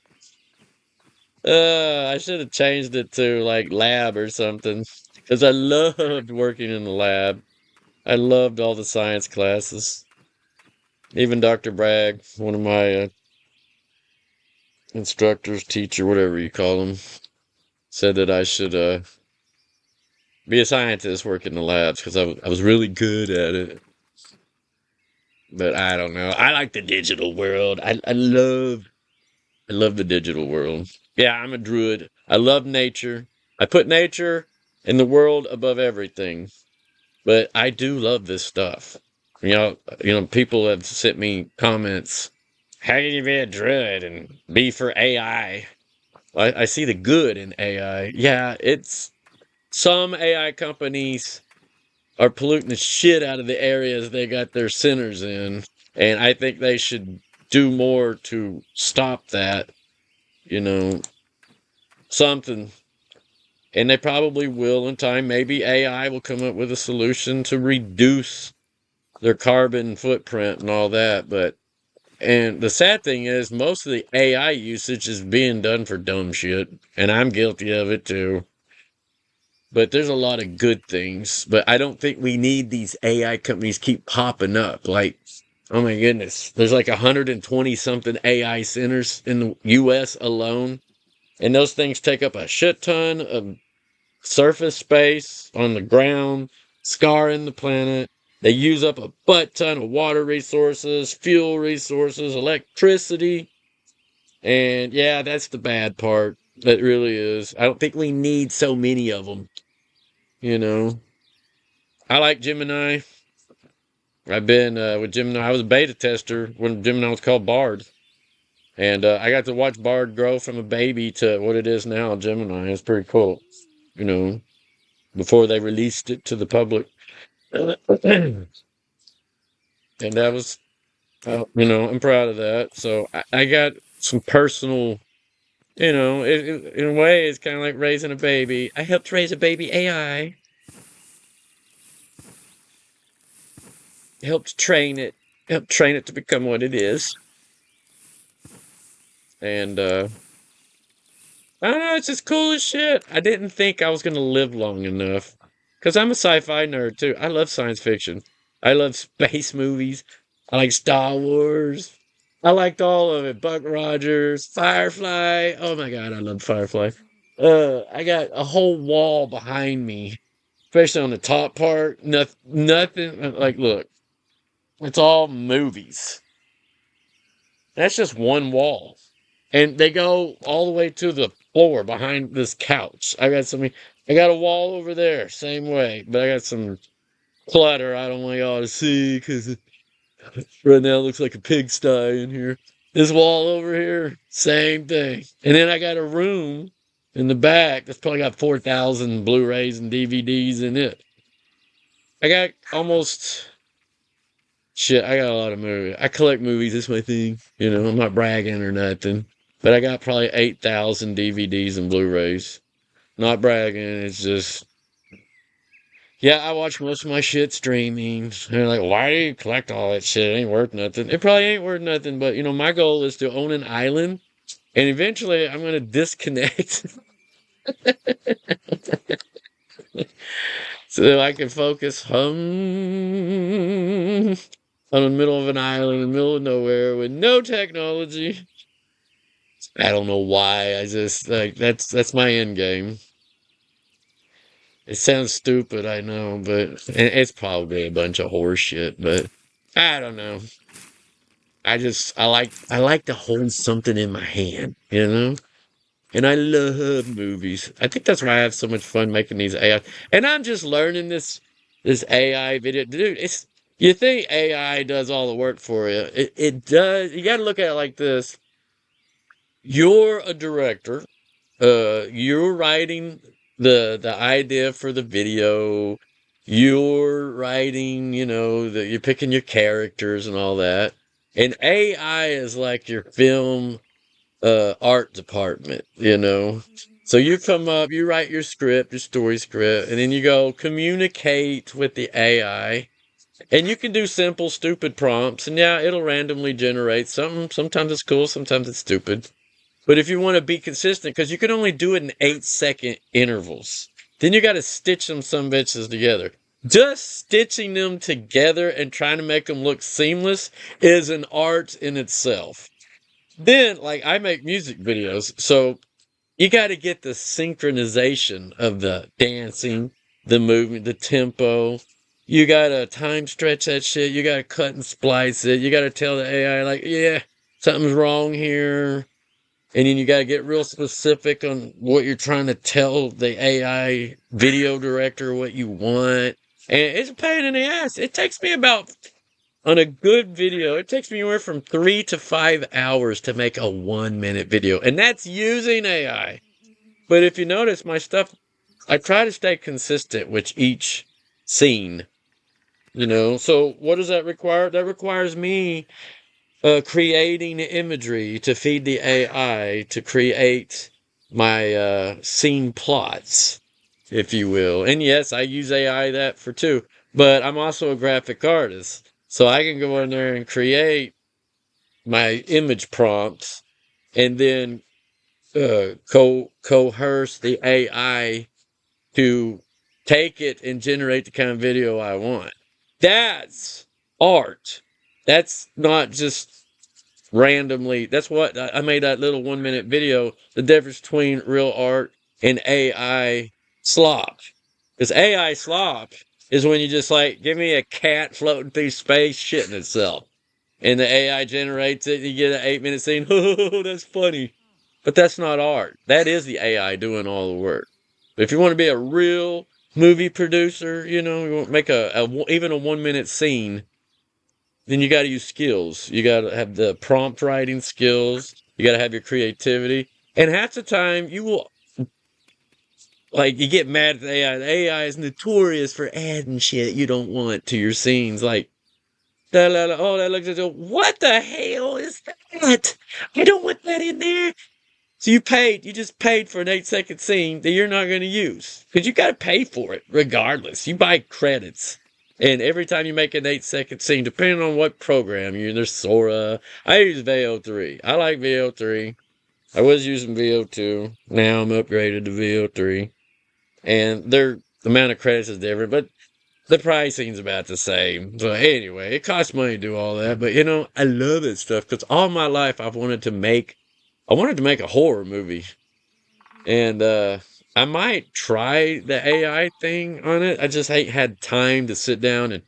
I should have changed it to like lab or something, because I loved working in the lab. I loved all the science classes. Even Dr. Bragg, one of my instructors, teacher, whatever you call them, said that I should be a scientist, work in the labs, because I was really good at it. But I don't know. I like the digital world. I love the digital world. Yeah, I'm a druid. I love nature. I put nature and the world above everything. But I do love this stuff. People have sent me comments. How can you be a druid and be for AI? I see the good in AI. Yeah, it's some AI companies are polluting the shit out of the areas they got their centers in, and I think they should do more to stop that. You know, something. And they probably will in time. Maybe AI will come up with a solution to reduce their carbon footprint and all that. And the sad thing is, most of the AI usage is being done for dumb shit. And I'm guilty of it too. But there's a lot of good things. But I don't think we need these AI companies keep popping up. Like, oh my goodness, there's like 120 something AI centers in the US alone. And those things take up a shit ton of surface space on the ground, scarring the planet. They use up a butt ton of water resources, fuel resources, electricity. And yeah, that's the bad part. That really is. I don't think we need so many of them. You know, I like Gemini. I've been with Gemini. I was a beta tester when Gemini was called Bard. And I got to watch Bard grow from a baby to what it is now, Gemini. It's pretty cool, you know, before they released it to the public. And that was, I'm proud of that. So I got some personal, in a way, it's kind of like raising a baby. I helped raise a baby AI, helped train it to become what it is. And I don't know, it's just cool as shit. I didn't think I was going to live long enough because I'm a sci fi nerd too. I love science fiction. I love space movies. I like Star Wars. I liked all of it. Buck Rogers, Firefly. Oh my God, I love Firefly. I got a whole wall behind me, especially on the top part. Nothing like, look, it's all movies. That's just one wall. And they go all the way to the floor behind this couch. I got a wall over there, same way, but I got some clutter I don't want y'all to see because right now it looks like a pigsty in here. This wall over here, same thing. And then I got a room in the back that's probably got 4,000 Blu-rays and DVDs in it. I got almost shit. I got a lot of movies. I collect movies. That's my thing. You know, I'm not bragging or nothing, but I got probably 8,000 DVDs and Blu-rays. Not bragging. It's just, yeah, I watch most of my shit streaming. They're like, why do you collect all that shit? It ain't worth nothing. It probably ain't worth nothing, but you know, my goal is to own an island, and eventually I'm gonna disconnect so that I can focus on the middle of an island in the middle of nowhere with no technology. I don't know why. I just like that's my end game. It sounds stupid, I know, but it's probably a bunch of horse shit, but I don't know. I like to hold something in my hand, you know? And I love movies. I think that's why I have so much fun making these AI. And I'm just learning this AI video. Dude, it's you think AI does all the work for you. It does. You got to look at it like this. You're a director. You're writing the idea for the video. You're writing, you know, you're picking your characters and all that. And AI is like your film art department, you know. So you come up, you write your script, your story script, and then you go communicate with the AI. And you can do simple, stupid prompts, and yeah, it'll randomly generate something. Sometimes it's cool, sometimes it's stupid. But if you want to be consistent, because you can only do it in 8-second intervals, then you got to stitch them some bitches together. Just stitching them together and trying to make them look seamless is an art in itself. Then, like, I make music videos, so you got to get the synchronization of the dancing, the movement, the tempo. You got to time stretch that shit. You got to cut and splice it. You got to tell the AI, like, yeah, something's wrong here. And then you got to get real specific on what you're trying to tell the AI video director what you want. And it's a pain in the ass. It takes me about, on a good video, it takes me anywhere from 3 to 5 hours to make a 1 minute video. And that's using AI. But if you notice my stuff, I try to stay consistent with each scene, you know. So what does that require? That requires me creating imagery to feed the AI to create my scene plots, if you will. And yes, I use AI that for too. But I'm also a graphic artist, so I can go in there and create my image prompts and then coerce the AI to take it and generate the kind of video I want. That's art. That's not just randomly. That's what I made that little 1 minute video. The difference between real art and AI slop. Because AI slop is when you just like give me a cat floating through space shitting itself. And the AI generates it, and you get an 8 minute scene. Oh, that's funny. But that's not art. That is the AI doing all the work. But if you want to be a real movie producer, you know, you want to make even a 1 minute scene, then you got to use skills. You got to have the prompt writing skills. You got to have your creativity. And half the time, you will, like, you get mad at the AI. The AI is notorious for adding shit you don't want to your scenes. Like, oh, that looks like, what the hell is that? I don't want that in there. So you just paid for an 8 second scene that you're not going to use because you got to pay for it regardless. You buy credits. And every time you make an 8 second scene, depending on what program you're in, there's Sora. I use VO3. I like VO3. I was using VO2. Now I'm upgraded to VO3. And the amount of credits is different. But The pricing's about the same. So anyway, it costs money to do all that, but I love that stuff because all my life I wanted to make a horror movie. And I might try the AI thing on it. I just ain't had time to sit down and,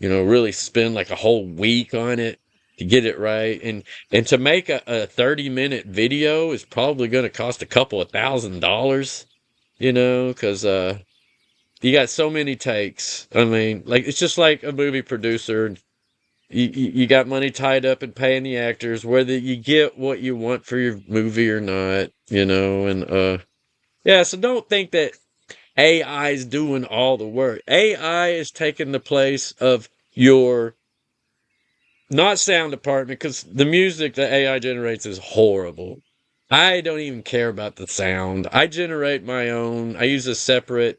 really spend like a whole week on it to get it right. And to make a 30-minute video is probably going to cost a couple of $1,000, because you got so many takes. I mean, like it's just like a movie producer. You got money tied up in paying the actors, whether you get what you want for your movie or not, and yeah, so don't think that AI is doing all the work. AI is taking the place of your not sound department because the music that AI generates is horrible. I don't even care about the sound. I generate my own. I use a separate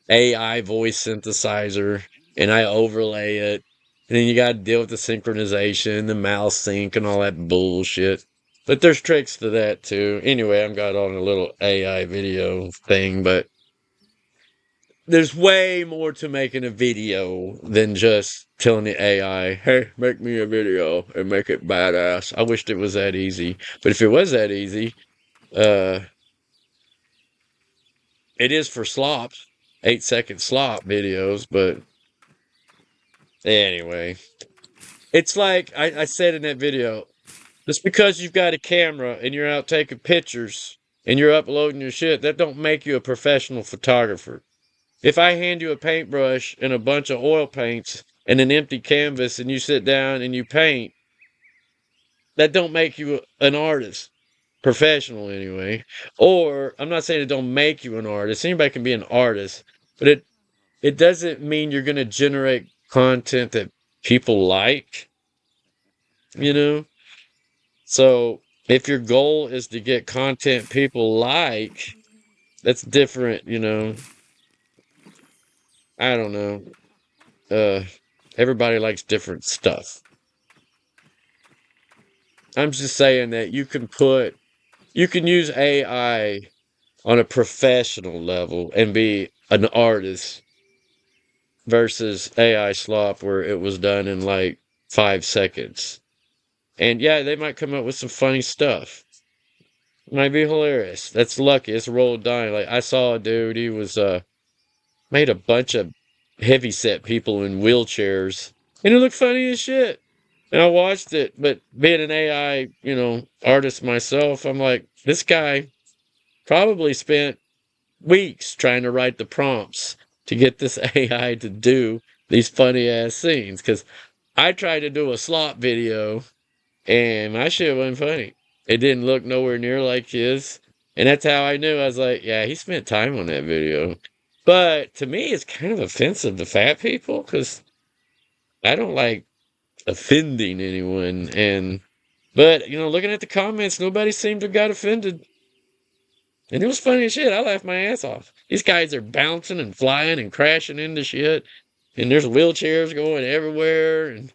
AI voice synthesizer and I overlay it. And then you got to deal with the synchronization, the mouse sync, and all that bullshit. But there's tricks to that too. Anyway, I've got on a little AI video thing, but there's way more to making a video than just telling the AI, hey, make me a video and make it badass. I wished it was that easy. But if it was that easy, uh, it is for slop, 8-second slop videos. But anyway, it's like I said in that video, just because you've got a camera and you're out taking pictures and you're uploading your shit, that don't make you a professional photographer. If I hand you a paintbrush and a bunch of oil paints and an empty canvas and you sit down and you paint, that don't make you an artist, professional anyway. Or I'm not saying it don't make you an artist. Anybody can be an artist, but it doesn't mean you're going to generate content that people like, you know? So if your goal is to get content people like, that's different. I don't know. Everybody likes different stuff. I'm just saying that you can use AI on a professional level and be an artist versus AI slop where it was done in like 5 seconds. And yeah, they might come up with some funny stuff. It might be hilarious. That's lucky. It's a roll of die. Like I saw a dude, he was made a bunch of heavy set people in wheelchairs. And it looked funny as shit. And I watched it, but being an AI, artist myself, I'm like, this guy probably spent weeks trying to write the prompts to get this AI to do these funny ass scenes. Because I tried to do a slop video and my shit wasn't funny. It didn't look nowhere near like his. And that's how I knew. I was like, yeah, he spent time on that video. But to me, it's kind of offensive to fat people because I don't like offending anyone. But looking at the comments, nobody seemed to have got offended. And it was funny as shit. I laughed my ass off. These guys are bouncing and flying and crashing into shit. And there's wheelchairs going everywhere. And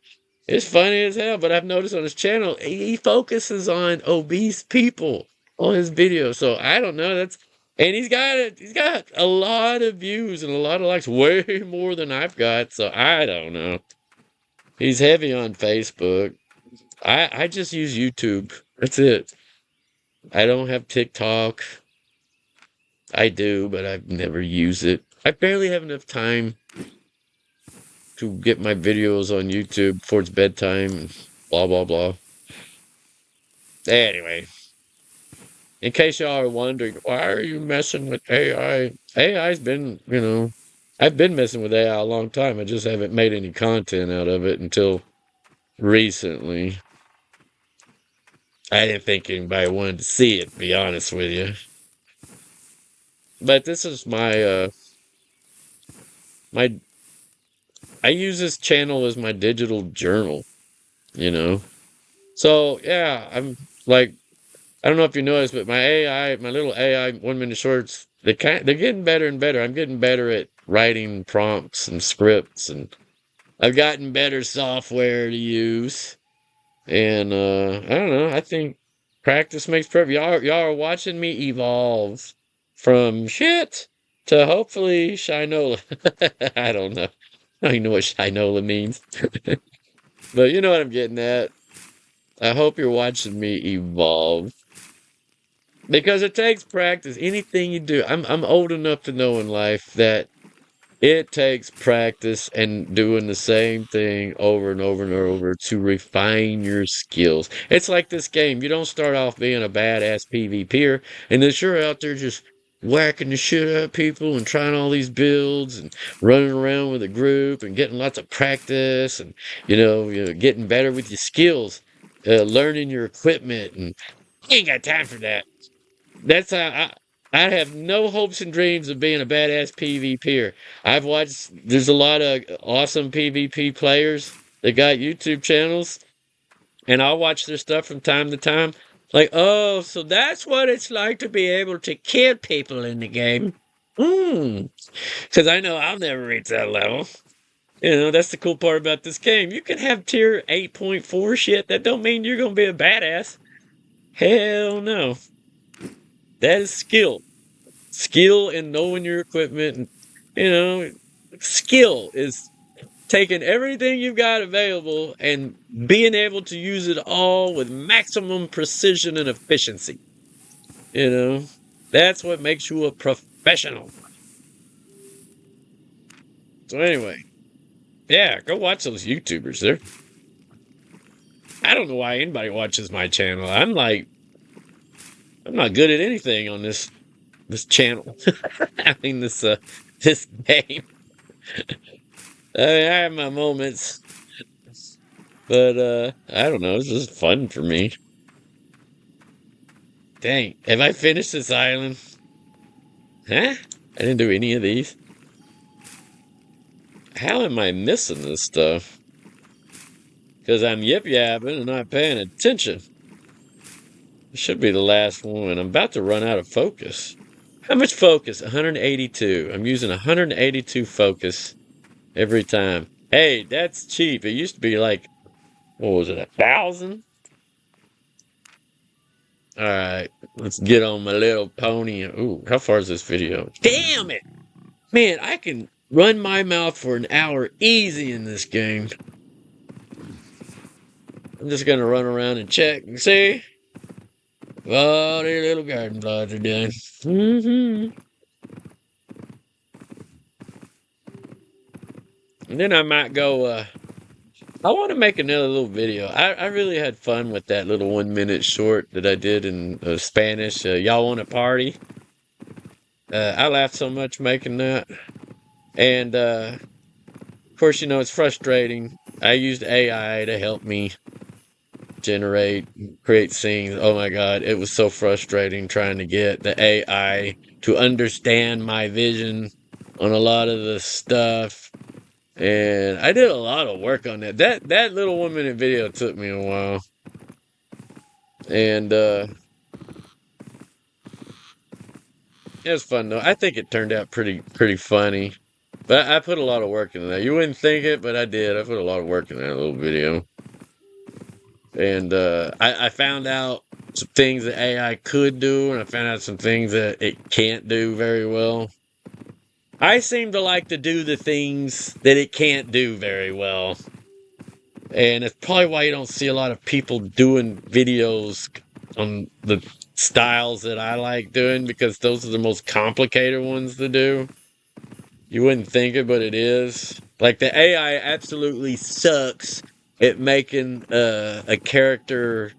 it's funny as hell. But I've noticed on his channel, he focuses on obese people on his videos. So I don't know. And he's got a lot of views and a lot of likes, way more than I've got. So I don't know. He's heavy on Facebook. I just use YouTube. That's it. I don't have TikTok. I do, but I've never used it. I barely have enough time to get my videos on YouTube before it's bedtime and blah, blah, blah. Anyway, in case y'all are wondering, why are you messing with AI? AI's been, I've been messing with AI a long time. I just haven't made any content out of it until recently. I didn't think anybody wanted to see it, to be honest with you. But this is my I use this channel as my digital journal, you know. So yeah, I'm like, I don't know if you noticed, but my AI, my little AI 1-minute shorts, they're getting better and better. I'm getting better at writing prompts and scripts, and I've gotten better software to use. And I don't know. I think practice makes perfect. Y'all are watching me evolve from shit to hopefully Shinola. I don't know. I don't even know what Shinola means. But you know what I'm getting at. I hope you're watching me evolve. Because it takes practice. Anything you do. I'm old enough to know in life that it takes practice and doing the same thing over and over and over to refine your skills. It's like this game. You don't start off being a badass PvPer, and then you're out there just whacking the shit out of people and trying all these builds and running around with a group and getting lots of practice and, getting better with your skills, learning your equipment. And I ain't got time for that. That's how I have no hopes and dreams of being a badass PvPer. I've watched, there's a lot of awesome PvP players that got YouTube channels, and I'll watch their stuff from time to time. Like, oh, so that's what it's like to be able to kill people in the game. Because I know I'll never reach that level. That's the cool part about this game. You can have tier 8.4 shit. That don't mean you're going to be a badass. Hell no. That is skill. Skill in knowing your equipment. And, skill is taking everything you've got available and being able to use it all with maximum precision and efficiency. That's what makes you a professional. So anyway, yeah, go watch those YouTubers. I don't know why anybody watches my channel. I'm not good at anything on this channel. I mean this game. I have my moments, but I don't know. It's just fun for me. Dang, have I finished this island? Huh? I didn't do any of these. How am I missing this stuff? Because I'm yip-yapping and not paying attention. This should be the last one. I'm about to run out of focus. How much focus? 182. I'm using 182 focus every time. Hey, that's cheap. It used to be like, what was it, 1,000? All right, let's get on my little pony. Ooh, how far is this video? Damn it! Man, I can run my mouth for an hour easy in this game. I'm just gonna run around and check and see what all the little garden plots are doing. And then I might go, I want to make another little video. I really had fun with that little 1 minute short that I did in Spanish. Y'all want a party? I laughed so much making that. And, of course, it's frustrating. I used AI to help me create scenes. Oh my God, it was so frustrating trying to get the AI to understand my vision on a lot of the stuff. And I did a lot of work on that. That little 1 minute video took me a while. And it was fun though. I think it turned out pretty funny. But I put a lot of work into that. You wouldn't think it, but I did. I put a lot of work in that little video. And I found out some things that AI could do, and I found out some things that it can't do very well. I seem to like to do the things that it can't do very well. And it's probably why you don't see a lot of people doing videos on the styles that I like doing, because those are the most complicated ones to do. You wouldn't think it, but it is. Like, the AI absolutely sucks at making a character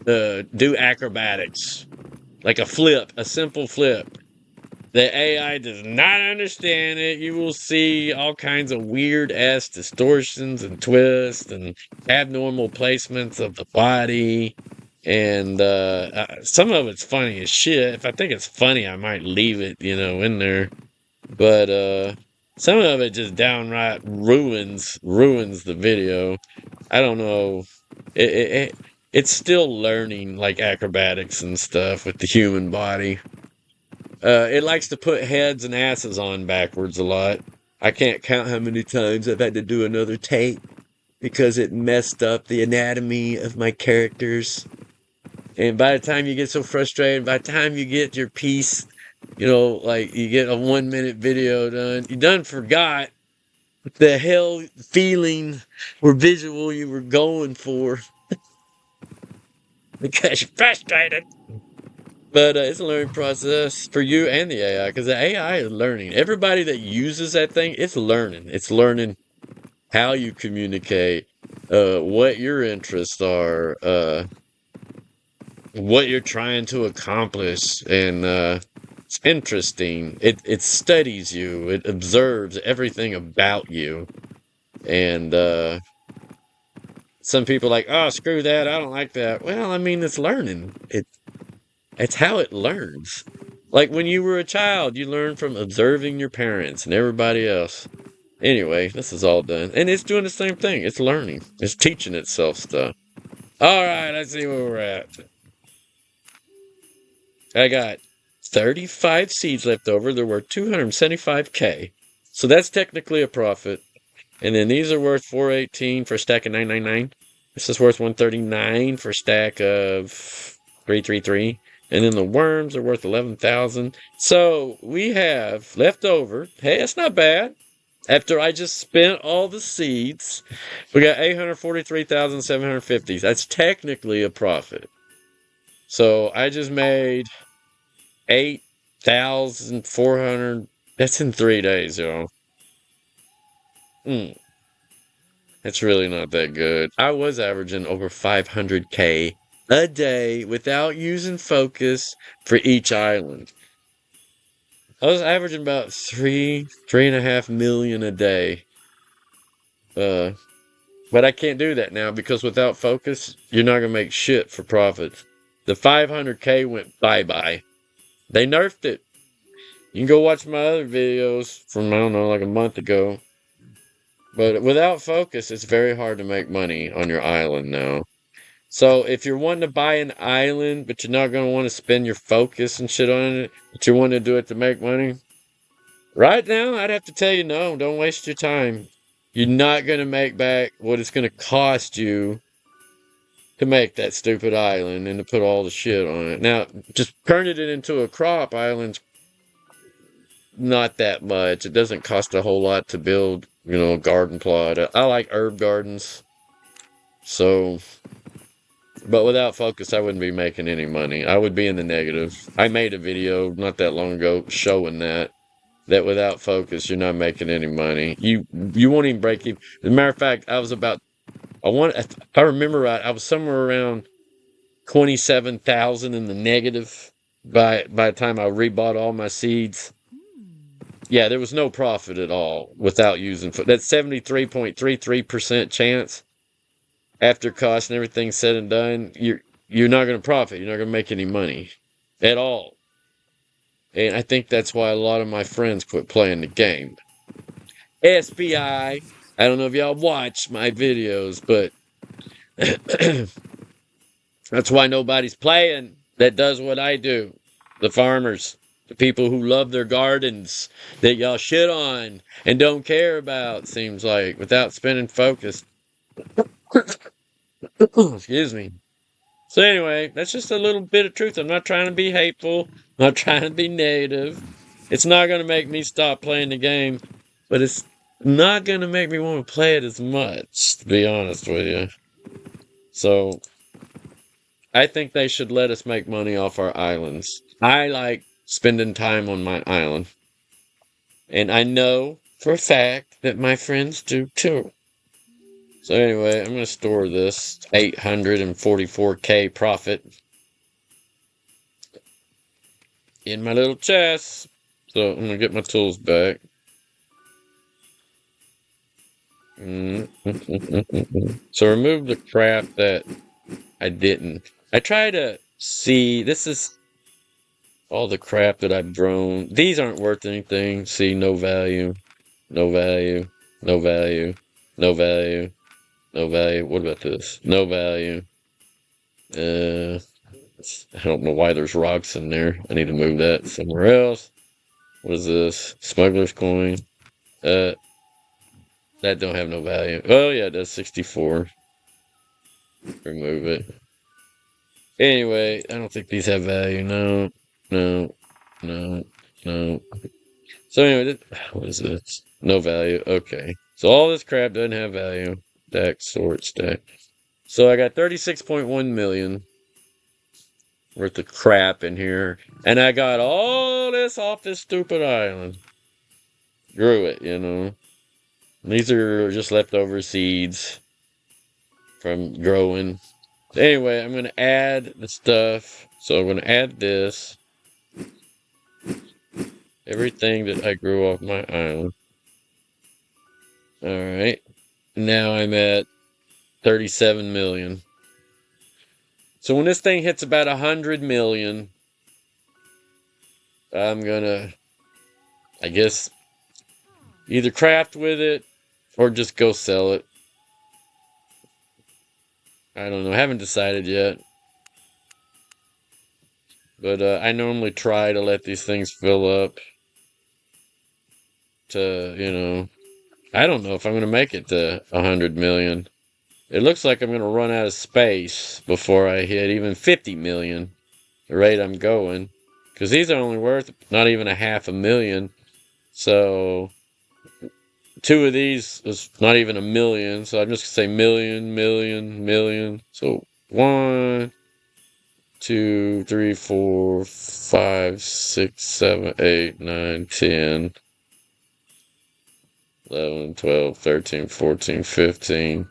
do acrobatics. Like a simple flip. The AI does not understand it. You will see all kinds of weird-ass distortions and twists and abnormal placements of the body. And some of it's funny as shit. If I think it's funny, I might leave it, in there. But some of it just downright ruins the video. I don't know. It's still learning, like, acrobatics and stuff with the human body. It likes to put heads and asses on backwards a lot. I can't count how many times I've had to do another take because it messed up the anatomy of my characters. And by the time you get so frustrated, by the time you get your piece, like you get a 1 minute video done, you done forgot the hell feeling or visual you were going for because you're frustrated. But it's a learning process for you and the AI because the AI is learning. Everybody that uses that thing, it's learning. It's learning how you communicate, what your interests are, what you're trying to accomplish, and it's interesting. It studies you. It observes everything about you, and some people are like, oh, screw that. I don't like that. Well, I mean, it's learning. It's how it learns. Like when you were a child, you learned from observing your parents and everybody else. Anyway, this is all done. And it's doing the same thing. It's learning. It's teaching itself stuff. All right, I see where we're at. I got 35 seeds left over. There were 275K. So that's technically a profit. And then these are worth 418 for a stack of 999. This is worth 139 for a stack of 333. And then the worms are worth 11,000. So we have left over. Hey, that's not bad. After I just spent all the seeds, we got 843,750. That's technically a profit. So I just made 8,400. That's in 3 days, y'all. That's really not that good. I was averaging over 500K a day without using focus for each island. I was averaging about 3.5 million a day. But I can't do that now because without focus, you're not gonna make shit for profits. The 500K went bye-bye. They nerfed it. You can go watch my other videos from, I don't know, like a month ago. But without focus, it's very hard to make money on your island now. So if you're wanting to buy an island, but you're not going to want to spend your focus and shit on it, but you want to do it to make money, right now, I'd have to tell you, no, don't waste your time. You're not going to make back what it's going to cost you to make that stupid island and to put all the shit on it. Now, just turning it into a crop island's not that much. It doesn't cost a whole lot to build, a garden plot. I like herb gardens. So, but without focus, I wouldn't be making any money. I would be in the negative. I made a video not that long ago showing that without focus, you're not making any money. You won't even break even. As a matter of fact, if I remember right, I was somewhere around 27,000 in the negative by the time I rebought all my seeds. Yeah, there was no profit at all without using that's 73.33% chance after cost and everything said and done. You're not going to profit. You're not going to make any money at all. And I think that's why a lot of my friends quit playing the game. SBI. I don't know if y'all watch my videos, but that's why nobody's playing that does what I do. The farmers, the people who love their gardens that y'all shit on and don't care about, seems like, without spending focus. Excuse me. So anyway, that's just a little bit of truth. I'm not trying to be hateful. I'm not trying to be negative. It's not going to make me stop playing the game, but it's not going to make me want to play it as much, to be honest with you. So I think they should let us make money off our islands. I like spending time on my island. And I know for a fact that my friends do too. So anyway, I'm going to store this 844K profit in my little chest. So I'm going to get my tools back. So remove the crap that I didn't. I try to see, this is all the crap that I've grown. These aren't worth anything. See, no value, no value, no value, no value, no value. What about this? No value. I don't know why there's rocks in there. I need to move that somewhere else. What is this? Smuggler's coin. That don't have no value. Oh yeah, that's 64. Remove it. Anyway, I don't think these have value. No, no, no, no. So anyway, what is this? No value. Okay. So all this crap doesn't have value. Stack, sort, stack. So I got 36.1 million worth of crap in here. And I got all this off this stupid island. Grew it, you know. These are just leftover seeds from growing. Anyway, I'm going to add the stuff. So I'm going to add this. Everything that I grew off my island. Alright. Now I'm at 37 million. So when this thing hits about 100 million, I'm going to, I guess, either craft with it or just go sell it. I don't know. I haven't decided yet. But I normally try to let these things fill up to, you know, I don't know if I'm going to make it to 100 million. It looks like I'm going to run out of space before I hit even 50 million, the rate I'm going. Because these are only worth not even a half a million. So 2 of these is not even a million. So I'm just going to say million, million, million. So 1, 2, 3, 4, 5, 6, 7, 8, 9, 10, 11, 12, 13, 14, 15,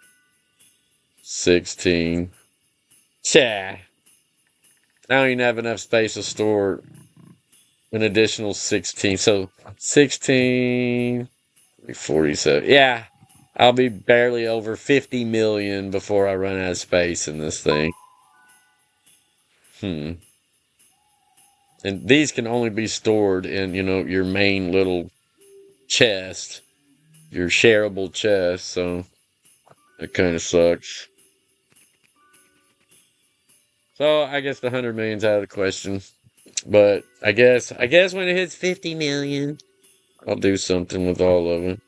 16. Chah. I don't even have enough space to store an additional 16. So 16, 47. Yeah. I'll be barely over 50 million before I run out of space in this thing. And these can only be stored in, you know, your main little chest, your shareable chest. So it kind of sucks. So I guess the 100 million's out of the question. But I guess when it hits 50 million, I'll do something with all of it.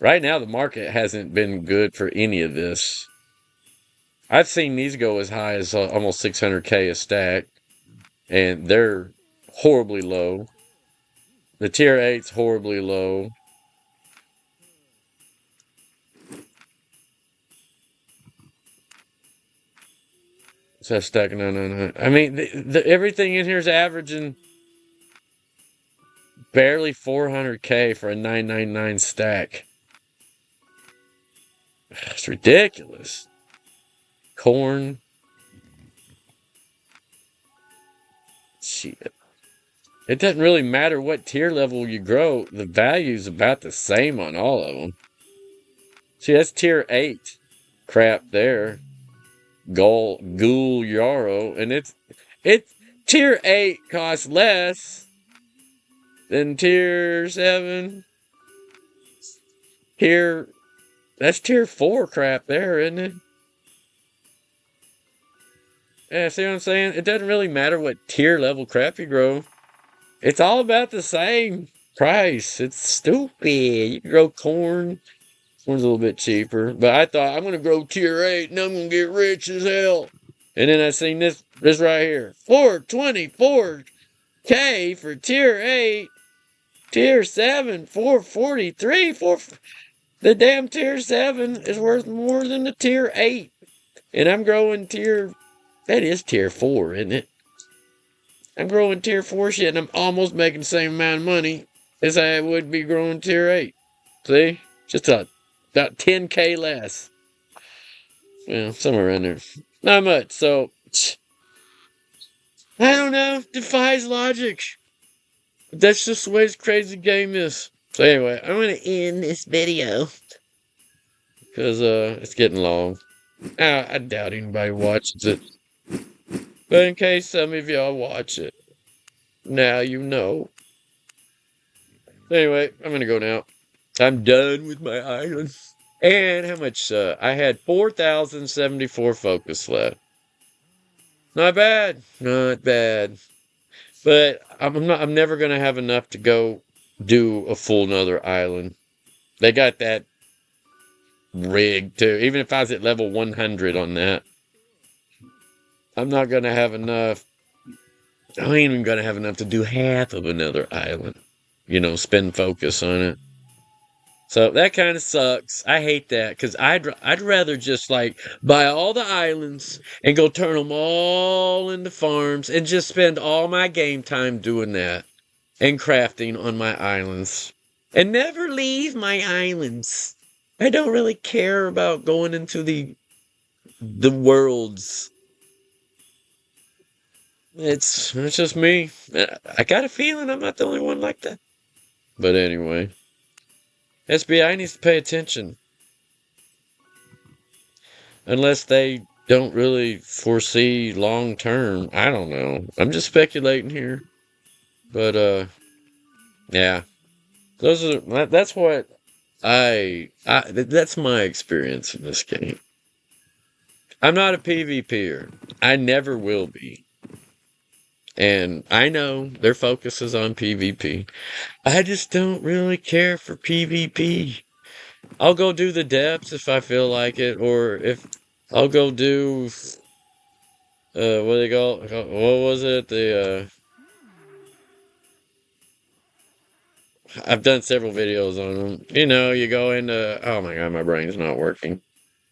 Right now, the market hasn't been good for any of this. I've seen these go as high as almost 600K a stack, and they're horribly low. The tier 8's horribly low. What's that stack? No. I mean, everything in here is averaging barely 400K for a 999 stack. It's ridiculous. Corn. Shit. It doesn't really matter what tier level you grow. The value's about the same on all of them. See, that's tier 8 crap there. Ghoul Yarrow. And it's tier 8 costs less than tier 7. That's tier 4 crap there, isn't it? Yeah, see what I'm saying? It doesn't really matter what tier level crap you grow. It's all about the same price. It's stupid. You can grow corn. Corn's a little bit cheaper. But I thought, I'm going to grow tier 8 and I'm going to get rich as hell. And then I seen this right here. 424K for tier 8. Tier 7, 443. The damn tier 7 is worth more than the tier 8. And I'm growing that is tier 4, isn't it? I'm growing tier 4 shit and I'm almost making the same amount of money as I would be growing tier 8. See? Just about 10K less. Well, somewhere around there. Not much. So, I don't know. Defies logic. But that's just the way this crazy game is. So anyway, I'm going to end this video. Because it's getting long. I doubt anybody watches it. But in case some of y'all watch it, now you know. Anyway, I'm going to go now. I'm done with my island. And how much? I had 4,074 focus left. Not bad. Not bad. But I'm never gonna have enough to go do a full another island. They got that rigged too. Even if I was at level 100 on that, I'm not gonna have enough. I ain't even gonna have enough to do half of another island. You know, spend focus on it. So that kind of sucks. I hate that because I'd rather just like buy all the islands and go turn them all into farms and just spend all my game time doing that and crafting on my islands and never leave my islands. I don't really care about going into the worlds. It's just me. I got a feeling I'm not the only one like that. But anyway, SBI needs to pay attention. Unless they don't really foresee long term. I don't know. I'm just speculating here. But yeah. That's what that's my experience in this game. I'm not a PvPer. I never will be. And I know their focus is on PvP. I just don't really care for PvP. I'll go do the depths if I feel like it, or if I'll go do what they call, what was it? I've done several videos on them. You know, you go into, oh my god, my brain's not working.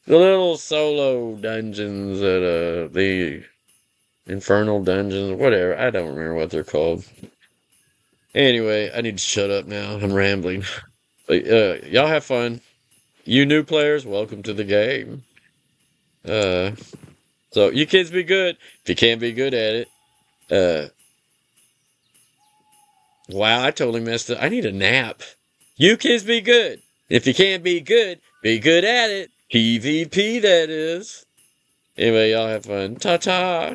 The little solo dungeons at the infernal dungeons, whatever. I don't remember what they're called. Anyway, I need to shut up now. I'm rambling. But y'all have fun. You new players, welcome to the game. So you kids be good. If you can't be good at it, wow, I totally messed up. I need a nap. You kids be good. If you can't be good at it. PvP, that is. Anyway, y'all have fun. Ta-ta.